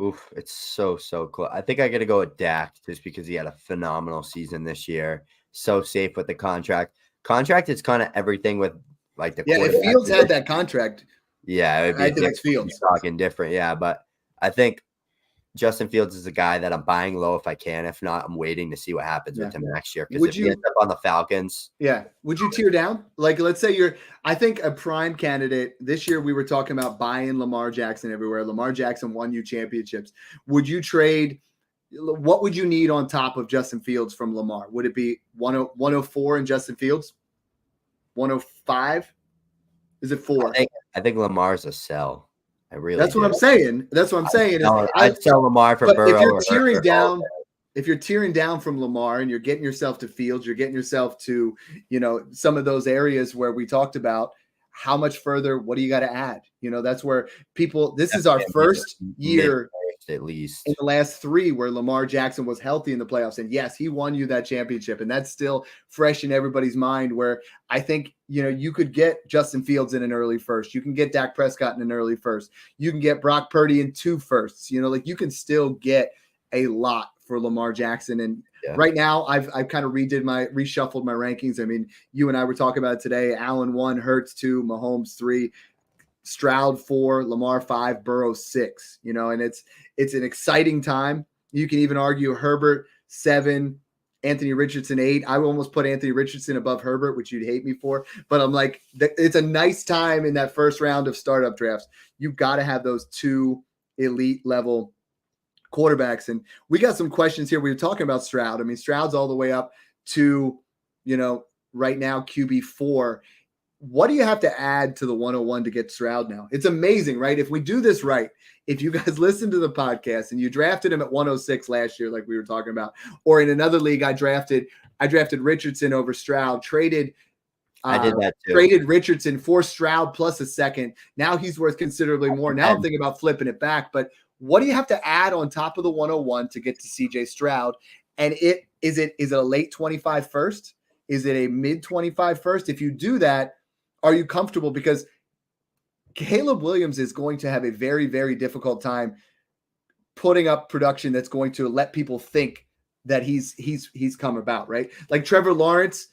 Oof, it's so close. I think I got to go with Dak just because he had a phenomenal season this year. So safe with the contract. Contract is kind of everything with like the if Fields had that contract. Yeah, I think it's Fields talking different. Yeah, but I think Justin Fields is a guy that I'm buying low if I can. If not, I'm waiting to see what happens with him next year. Because if he ends up on the Falcons, would you tear down? Like, let's say I think a prime candidate this year. We were talking about buying Lamar Jackson everywhere. Lamar Jackson won you championships. Would you trade? What would you need on top of Justin Fields from Lamar? Would it be 104 in Justin Fields? 105? Is it 4? I think Lamar's a sell. I really. That's what I'm saying. That's what I'm saying. I'd sell Lamar for Burrow. If you're tearing down, if you're tearing down from Lamar and you're getting yourself to Fields, you're getting yourself to, some of those areas where we talked about. How much further? What do you got to add? That's where people. This is our first year, at least in the last 3, where Lamar Jackson was healthy in the playoffs, and yes, he won you that championship, and that's still fresh in everybody's mind. Where I think you could get Justin Fields in an early first, you can get Dak Prescott in an early first, you can get Brock Purdy in 2 firsts. You can still get a lot for Lamar Jackson. And right now, I've kind of reshuffled my rankings. I mean, you and I were talking about it today. Allen 1, Hurts 2, Mahomes 3, Stroud 4, Lamar 5, Burrow 6. And it's an exciting time. You can even argue Herbert 7, Anthony Richardson 8. I would almost put Anthony Richardson above Herbert, which you'd hate me for. But I'm like, it's a nice time in that first round of startup drafts. You've got to have those 2 elite level quarterbacks. And we got some questions here. We were talking about Stroud. I mean, Stroud's all the way up to, right now QB4. What do you have to add to the 101 to get Stroud now? It's amazing, right? If we do this right, if you guys listen to the podcast and you drafted him at 106 last year, like we were talking about, or in another league, I drafted Richardson over Stroud, traded I did that too. Traded Richardson for Stroud plus a second. Now he's worth considerably more. Now I'm thinking about flipping it back, but what do you have to add on top of the 101 to get to CJ Stroud? And is it a late 25 first? Is it a mid 25 first? If you do that, are you comfortable? Because Caleb Williams is going to have a very, very difficult time putting up production that's going to let people think that he's come about, right? Like Trevor Lawrence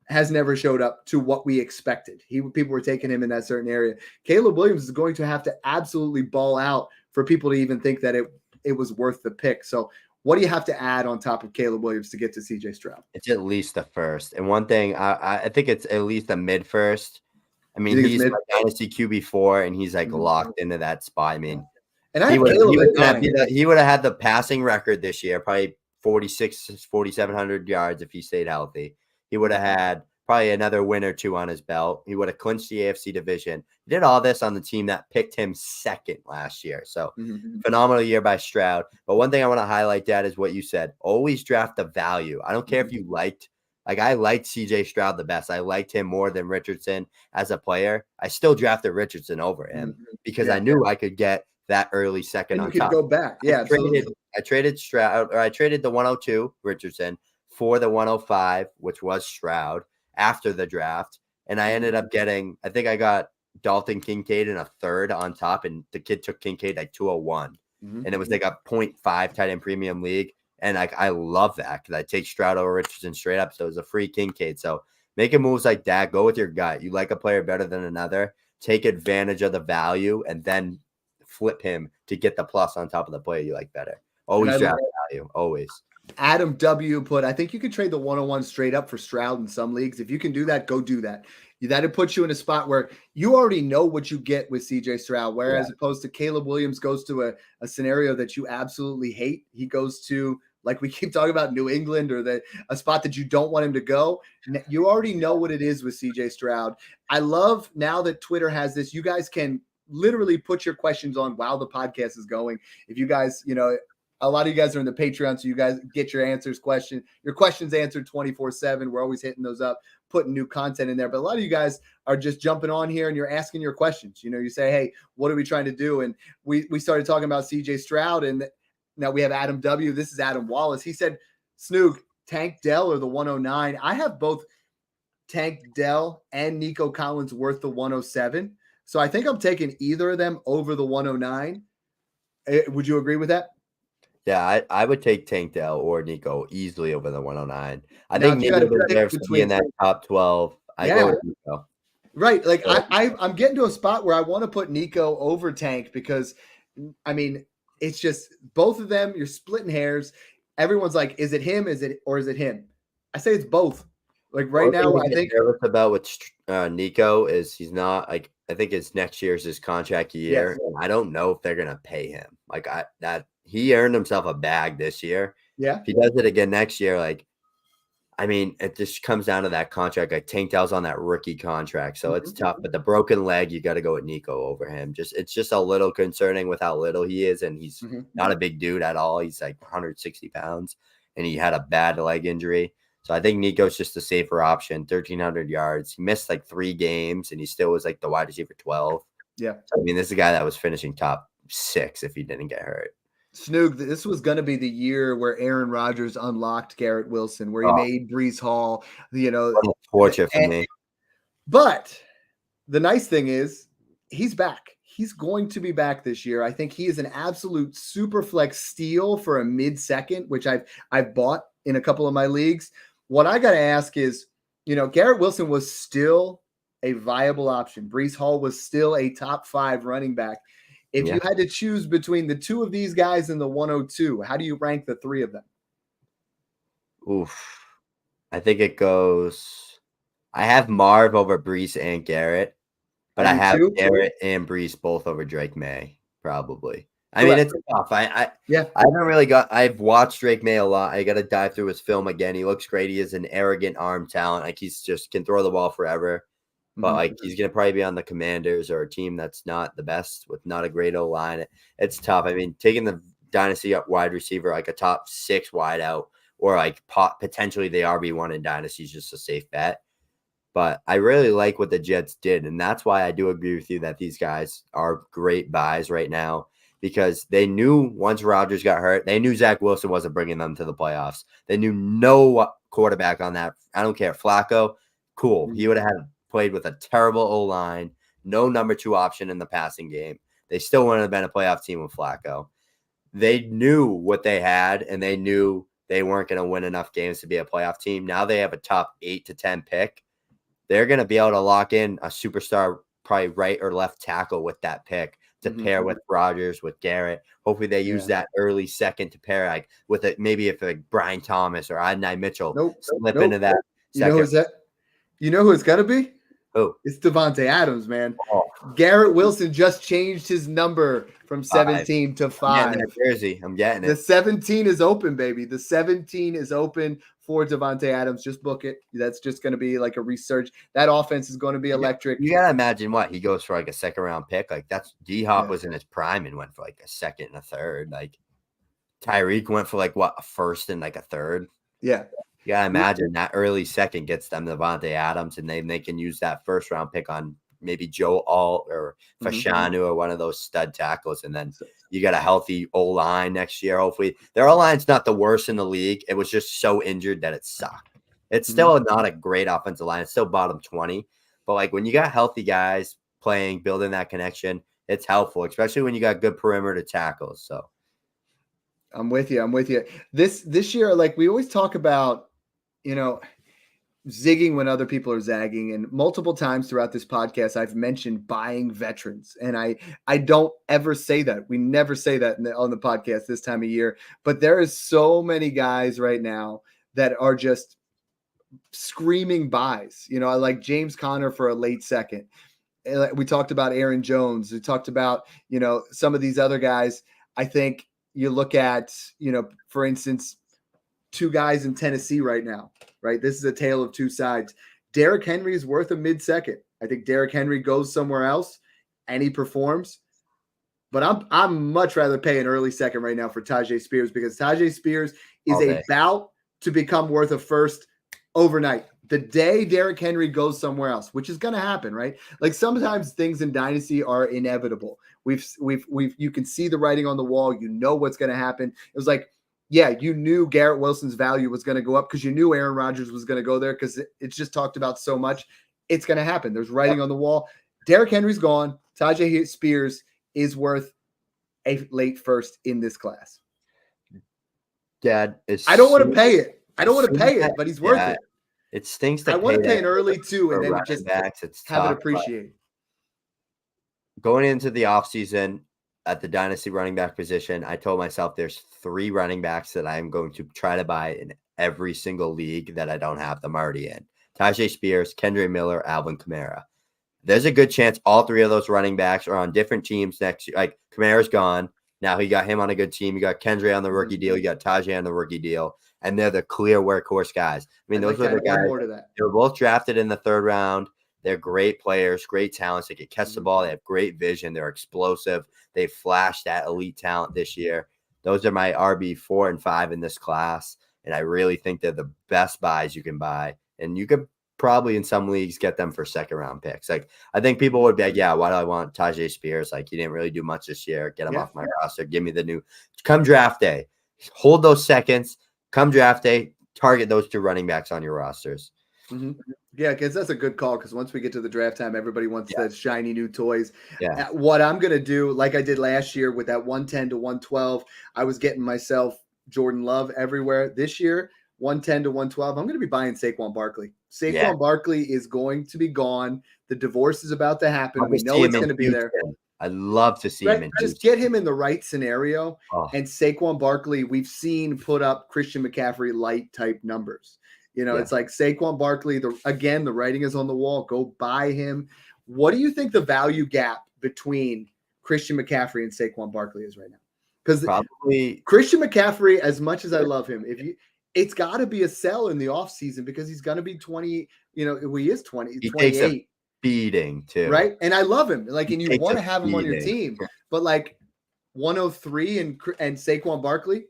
has never showed up to what we expected. People were taking him in that certain area. Caleb Williams is going to have to absolutely ball out for people to even think that it was worth the pick. So what do you have to add on top of Caleb Williams to get to CJ Stroud? It's at least the first. And one thing, I think it's at least a mid first. I mean, he's like Dynasty QB4, and he's like locked into that spot. I mean, and he would have had the passing record this year, probably 4,700 yards if he stayed healthy. He would have had probably another win or 2 on his belt. He would have clinched the AFC division. He did all this on the team that picked him second last year. So phenomenal year by Stroud. But one thing I want to highlight, Dad, is what you said. Always draft the value. I don't care if you I liked CJ Stroud the best. I liked him more than Richardson as a player. I still drafted Richardson over him because I knew I could get that early second on top. You could go back. Yeah. I traded Stroud, or I traded the 102 Richardson for the 105, which was Stroud, after the draft. And I ended up getting, I think I got Dalton Kincaid in a third on top, and the kid took Kincaid like 201. And it was like a 0.5 tight end premium league. And I love that because I take Stroud over Richardson straight up. So it was a free Kincaid. So making moves like that, go with your gut. You like a player better than another, take advantage of the value, and then flip him to get the plus on top of the player you like better. Always draft value. Always. Adam W. put, I think you could trade the 101 straight up for Stroud in some leagues. If you can do that, go do that. That'll put you in a spot where you already know what you get with CJ Stroud, whereas opposed to Caleb Williams goes to a scenario that you absolutely hate. He goes to, like we keep talking about, New England, or a spot that you don't want him to go. You already know what it is with CJ Stroud. I love now that Twitter has this, you guys can literally put your questions on while the podcast is going. If you guys, a lot of you guys are in the Patreon, so you guys get your questions answered 24/7. We're always hitting those up, putting new content in there. But a lot of you guys are just jumping on here and you're asking your questions. You say, hey, what are we trying to do? And we started talking about CJ Stroud, and now we have Adam W. This is Adam Wallace. He said, Snoog, Tank Dell or the 109. I have both Tank Dell and Nico Collins worth the 107. So I think I'm taking either of them over the 109. Would you agree with that? Yeah, I would take Tank Dell or Nico easily over the 109. I think Nico deserves to be in that top 12. I go with Nico. Right. Like I'm getting to a spot where I want to put Nico over Tank because, I mean, it's just both of them. You're splitting hairs. Everyone's like, is it him? Is it him? I say it's both. Like right now, I think nervous about with Nico is he's not like I think it's next year's his contract year. Yes. And I don't know if they're gonna pay him. Like he earned himself a bag this year. Yeah. If he does it again next year, like I mean, it just comes down to that contract. Like Tank Dell's on that rookie contract, so it's tough. But the broken leg, you got to go with Nico over him. It's just a little concerning with how little he is, and he's not a big dude at all. He's like 160 pounds, and he had a bad leg injury. So I think Nico's just a safer option. 1,300 yards. He missed like 3 games, and he still was like the wide receiver 12. Yeah. So, I mean, this is a guy that was finishing top 6 if he didn't get hurt. Snoog, this was going to be the year where Aaron Rodgers unlocked Garrett Wilson, where he made Breece Hall, Torture for me. But the nice thing is he's back. He's going to be back this year. I think he is an absolute super flex steal for a mid-second, which I've bought in a couple of my leagues. What I got to ask is, Garrett Wilson was still a viable option. Breece Hall was still a top 5 running back. If you had to choose between the 2 of these guys in the 102, how do you rank the 3 of them? Oof. I think it goes – I have Marv over Breece and Garrett, but I have Garrett and Breece both over Drake May, probably. I mean, it's tough. I haven't really I've watched Drake May a lot. I got to dive through his film again. He looks great. He is an arrogant arm talent. Like he's just can throw the ball forever. But like he's gonna probably be on the Commanders or a team that's not the best with not a great O-line. It's tough. I mean, taking the Dynasty up wide receiver like a top 6 wide out or like potentially the RB1 in Dynasty is just a safe bet. But I really like what the Jets did, and that's why I do agree with you that these guys are great buys right now because they knew once Rodgers got hurt, they knew Zach Wilson wasn't bringing them to the playoffs. They knew no quarterback on that. I don't care. Flacco, cool. He would have had played with a terrible O-line, no number 2 option in the passing game. They still wouldn't have been a playoff team with Flacco. They knew what they had, and they knew they weren't going to win enough games to be a playoff team. Now they have a top 8 to 10 pick. They're going to be able to lock in a superstar, probably right or left tackle with that pick to pair with Rodgers, with Garrett. Hopefully they use that early second to pair like with it. Maybe if like Brian Thomas or Adonai Mitchell slip into that second. You know who it's got to be? Oh, it's Davante Adams, man. Garrett Wilson just changed his number from 17 to 5. I'm jersey. I'm getting it. The 17 is open, baby. The 17 is open for Davante Adams. Just book it. That's just going to be like a research. That offense is going to be electric. You got to imagine what he goes for like a 2nd round pick. Like that's D-Hop was in his prime and went for like a 2nd and a 3rd. Like Tyreek went for like what a 1st and like a 3rd. Yeah. You gotta imagine that early 2nd gets them Davante Adams, and they can use that 1st round pick on maybe Joe Alt or Fashanu or one of those stud tackles, and then you got a healthy O-line next year. Hopefully, their O-line's not the worst in the league. It was just so injured that it sucked. It's still not a great offensive line. It's still bottom 20, but like when you got healthy guys playing, building that connection, it's helpful, especially when you got good perimeter tackles. So, I'm with you. This year, like we always talk about. Zigging when other people are zagging. And multiple times throughout this podcast, I've mentioned buying veterans. And I don't ever say that. We never say that on the podcast this time of year. But there is so many guys right now that are just screaming buys. I like James Conner for a late 2nd. We talked about Aaron Jones. We talked about, some of these other guys. I think you look at, for instance, 2 guys in Tennessee right now, right? This is a tale of 2 sides. Derrick Henry is worth a mid-second. I think Derrick Henry goes somewhere else and he performs. But I'm much rather pay an early 2nd right now for Tajay Spears because Tajay Spears is about to become worth a 1st overnight. The day Derrick Henry goes somewhere else, which is going to happen, right? Like sometimes things in Dynasty are inevitable. You can see the writing on the wall. You know what's going to happen. It was like, yeah, you knew Garrett Wilson's value was going to go up because you knew Aaron Rodgers was going to go there because it's just talked about so much. It's going to happen. There's writing on the wall. Derrick Henry's gone. Tajay Spears is worth a late 1st in this class. Dad, I don't want to pay it. But he's worth it. It stinks that I want to pay an early 2 and then just backs. It's have tough, it appreciate. Going into the offseason, at the Dynasty running back position, I told myself there's 3 running backs that I'm going to try to buy in every single league that I don't have them already in. Tajay Spears, Kendre Miller, Alvin Kamara. There's a good chance all 3 of those running backs are on different teams next year. Like, Kamara's gone. Now he got him on a good team. You got Kendre on the rookie deal. You got Tajay on the rookie deal. And they're the clear workhorse guys. I mean, those were the guys. More to that. They were both drafted in the 3rd round. They're great players, great talents. They can catch the ball. They have great vision. They're explosive. They flashed that elite talent this year. Those are my RB 4 and 5 in this class. And I really think they're the best buys you can buy. And you could probably in some leagues get them for 2nd-round picks. Like, I think people would be like, yeah, why do I want Tajay Spears? Like, he didn't really do much this year. Get him off my roster. Give me the new. Come draft day. Hold those seconds. Come draft day. Target those 2 running backs on your rosters. Mm-hmm. Yeah, because that's a good call. Because once we get to the draft time, everybody wants the shiny new toys. Yeah. What I'm going to do, like I did last year with that 110 to 112, I was getting myself Jordan Love everywhere. This year, 110 to 112, I'm going to be buying Saquon Barkley. Saquon Barkley is going to be gone. The divorce is about to happen. We know it's going to be there. I'd love to see him in Just get him in the right scenario. And Saquon Barkley, we've seen put up Christian McCaffrey light type numbers. You know, it's like Saquon Barkley. The writing is on the wall. Go buy him. What do you think the value gap between Christian McCaffrey and Saquon Barkley is right now? Because probably Christian McCaffrey, as much as I love him, it's got to be a sell in the offseason because he's going to be 20. You know, he is 20, he 28. Takes a beating too, right? And I love him. Like, and you want to have him on your team, but like 103 and Saquon Barkley,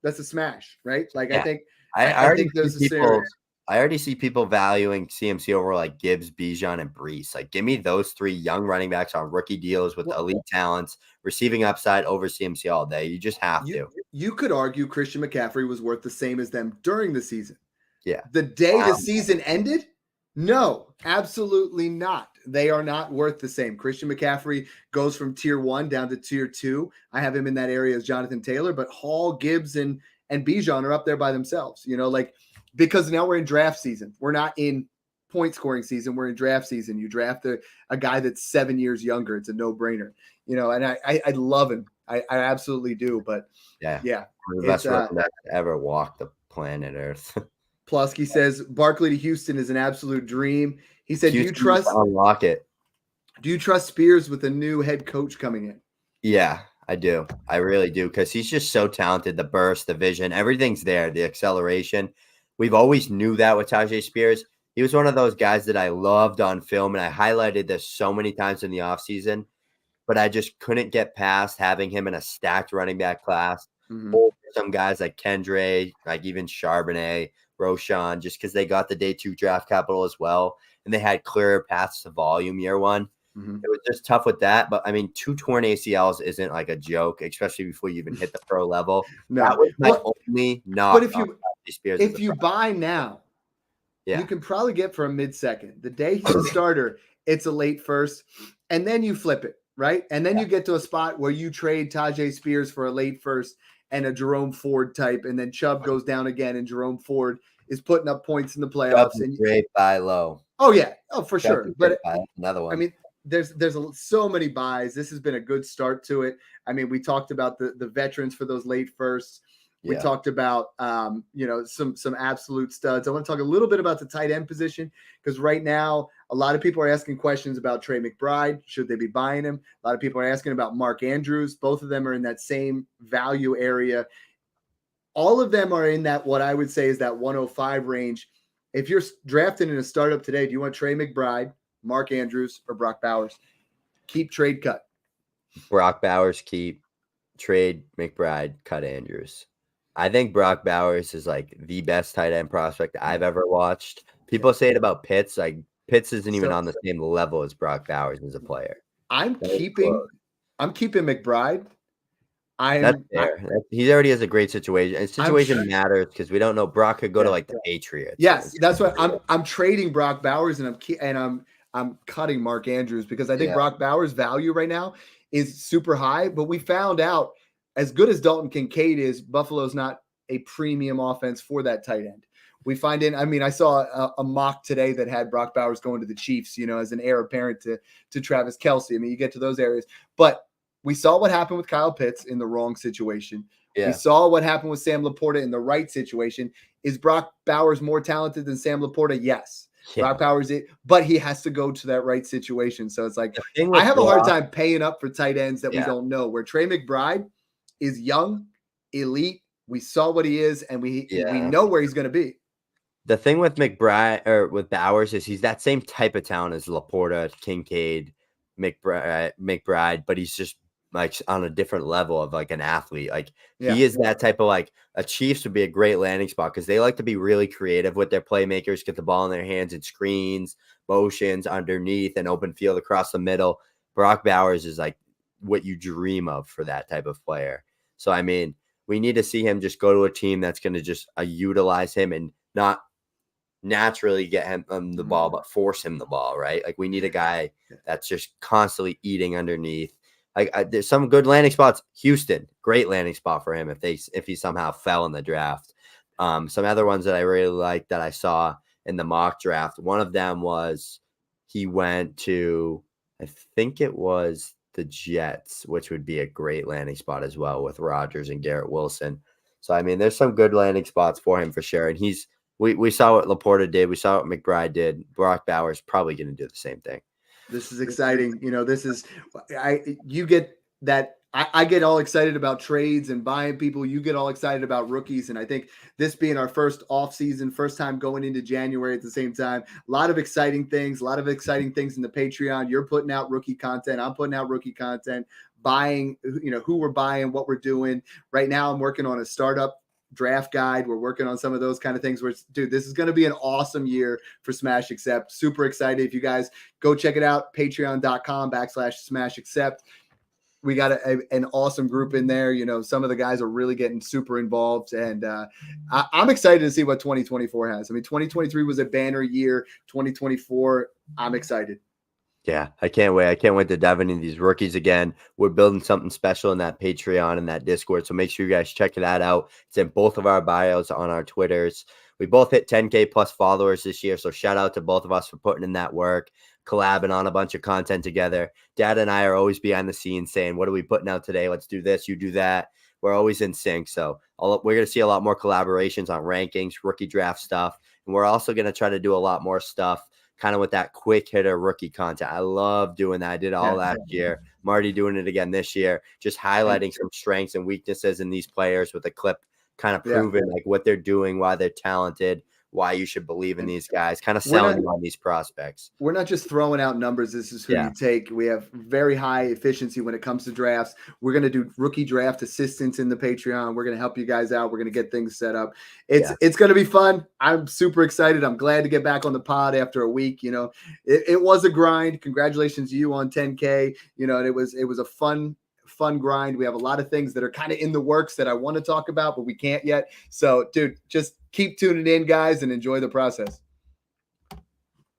that's a smash, right? Like, I think. I think those are I already see people valuing CMC over like Gibbs, Bijan, and Brees. Like, give me those 3 young running backs on rookie deals with elite talents, receiving upside over CMC all day. You just have to. You could argue Christian McCaffrey was worth the same as them during the season. Yeah. The day the season ended, no, absolutely not. They are not worth the same. Christian McCaffrey goes from tier 1 down to tier 2. I have him in that area as Jonathan Taylor, but Hall, Gibbs, and Bijan are up there by themselves, you know, like, because now we're in draft season. We're not in point scoring season. We're in draft season. You draft a guy that's 7 years younger. It's a no brainer, you know, and I love him. I absolutely do. But yeah, the best running back to ever walk the planet Earth. Plusky says Barkley to Houston is an absolute dream. He said, Houston, do you trust unlock it? Do you trust Spears with a new head coach coming in? Yeah, I do. I really do, because he's just so talented. The burst, the vision, everything's there. The acceleration. We've always knew that with Tajay Spears. He was one of those guys that I loved on film, and I highlighted this so many times in the offseason, but I just couldn't get past having him in a stacked running back class. Over some guys like Kendre, like even Charbonnet, Roshan, just because they got the day 2 draft capital as well, and they had clearer paths to volume year 1. It was just tough with that. But I mean, 2 torn ACLs isn't like a joke, especially before you even hit the pro level. No. That was my only knock. But if you buy now, you can probably get for a mid-second. The day he's a starter, it's a late first, and then you flip it, right? And then you get to a spot where you trade Tajay Spears for a late first and a Jerome Ford type, and then Chubb goes down again, and Jerome Ford is putting up points in the playoffs. And great buy low. Oh yeah, for sure. But another one. I mean, there's so many buys. This has been a good start to it. I mean, we talked about the veterans for those late firsts. We talked about some absolute studs. I want to talk a little bit about the tight end position, because right now a lot of people are asking questions about Trey McBride. Should they be buying him? A lot of people are asking about Mark Andrews. Both of them are in that same value area. All of them are in that, what I would say is that 105 range. If you're drafting in a startup today, do you want Trey McBride, Mark Andrews, or Brock Bowers? Keep, trade, cut. Brock Bowers, keep. Trade McBride, cut Andrews. I think Brock Bowers is like the best tight end prospect I've ever watched. People say it about Pitts. Like, Pitts isn't even on the same level as Brock Bowers as a player. I'm keeping McBride. He already has a great situation. And situation matters, because we don't know. Brock could go to like the Patriots. Yes, that's what I'm trading Brock Bowers, and I'm cutting Mark Andrews, because I think Brock Bowers' value right now is super high. But we found out, as good as Dalton Kincaid is, Buffalo's not a premium offense for that tight end. We find I saw a mock today that had Brock Bowers going to the Chiefs, as an heir apparent to Travis Kelce. I mean, you get to those areas, but We saw what happened with Kyle Pitts in the wrong situation. Yeah. We saw what happened with Sam Laporta in the right situation. Is Brock Bowers more talented than Sam Laporta? Yes. Yeah. Brock Bowers, but he has to go to that right situation. So it's like, The thing with I have a hard Brock- time paying up for tight ends that we Yeah. don't know. Where Trey McBride is young, elite. We saw what he is, and we know where he's going to be. The thing with McBride or with Bowers is he's that same type of talent as Laporta, Kincaid, McBride, but he's just like on a different level of like an athlete. Like he is that type of like a Chiefs would be a great landing spot because they like to be really creative with their playmakers, get the ball in their hands and screens, motions underneath and open field across the middle. Brock Bowers is like what you dream of for that type of player. So, I mean, we need to see him just go to a team that's going to just utilize him and not naturally get him the ball, but force him the ball, right? Like we need a guy that's just constantly eating underneath. Like there's some good landing spots. Houston, great landing spot for him if he somehow fell in the draft. Some other ones that I really like that I saw in the mock draft. One of them was he went to, I think it was the Jets, which would be a great landing spot as well with Rodgers and Garrett Wilson. So, I mean, there's some good landing spots for him for sure. And we saw what Laporta did. We saw what McBride did. Brock Bowers probably going to do the same thing. This is exciting. You know, you get that. I get all excited about trades and buying people. You get all excited about rookies. And I think this being our first off season, first time going into January at the same time, a lot of exciting things in the Patreon. You're putting out rookie content. I'm putting out rookie content, buying, who we're buying, what we're doing. Right now, I'm working on a startup draft guide. We're working on some of those kind of things where, dude, this is going to be an awesome year for Smash Accept. Super excited. If you guys go check it out, patreon.com/Smash Accept. We got an awesome group in there. Some of the guys are really getting super involved, and I'm excited to see what 2024 has. I mean, 2023 was a banner year. 2024, I'm excited. Yeah, I can't wait. I can't wait to dive into these rookies again. We're building something special in that Patreon and that Discord, so make sure you guys check that out. It's in both of our bios on our Twitters. We both hit 10K plus followers this year, so shout out to both of us for putting in that work, collabing on a bunch of content together. Dad and I are always behind the scenes saying, what are we putting out today? Let's do this, you do that. We're always in sync. So we're going to see a lot more collaborations on rankings, rookie draft stuff. And we're also going to try to do a lot more stuff kind of with that quick hitter rookie content. I love doing that. I did all last year. I'm already doing it again this year, just highlighting some strengths and weaknesses in these players with a clip kind of proving like what they're doing, why they're talented, why you should believe in these guys, kind of selling on these prospects. We're not just throwing out numbers. This is who you take. We have very high efficiency when it comes to drafts. We're going to do rookie draft assistance in the Patreon. We're going to help you guys out. We're going to get things set up. It's going to be fun. I'm super excited. I'm glad to get back on the pod after a week. It was a grind. Congratulations to you on 10K. And it was a fun grind. We have a lot of things that are kind of in the works that I want to talk about, but we can't yet. So, dude, just keep tuning in, guys, and enjoy the process.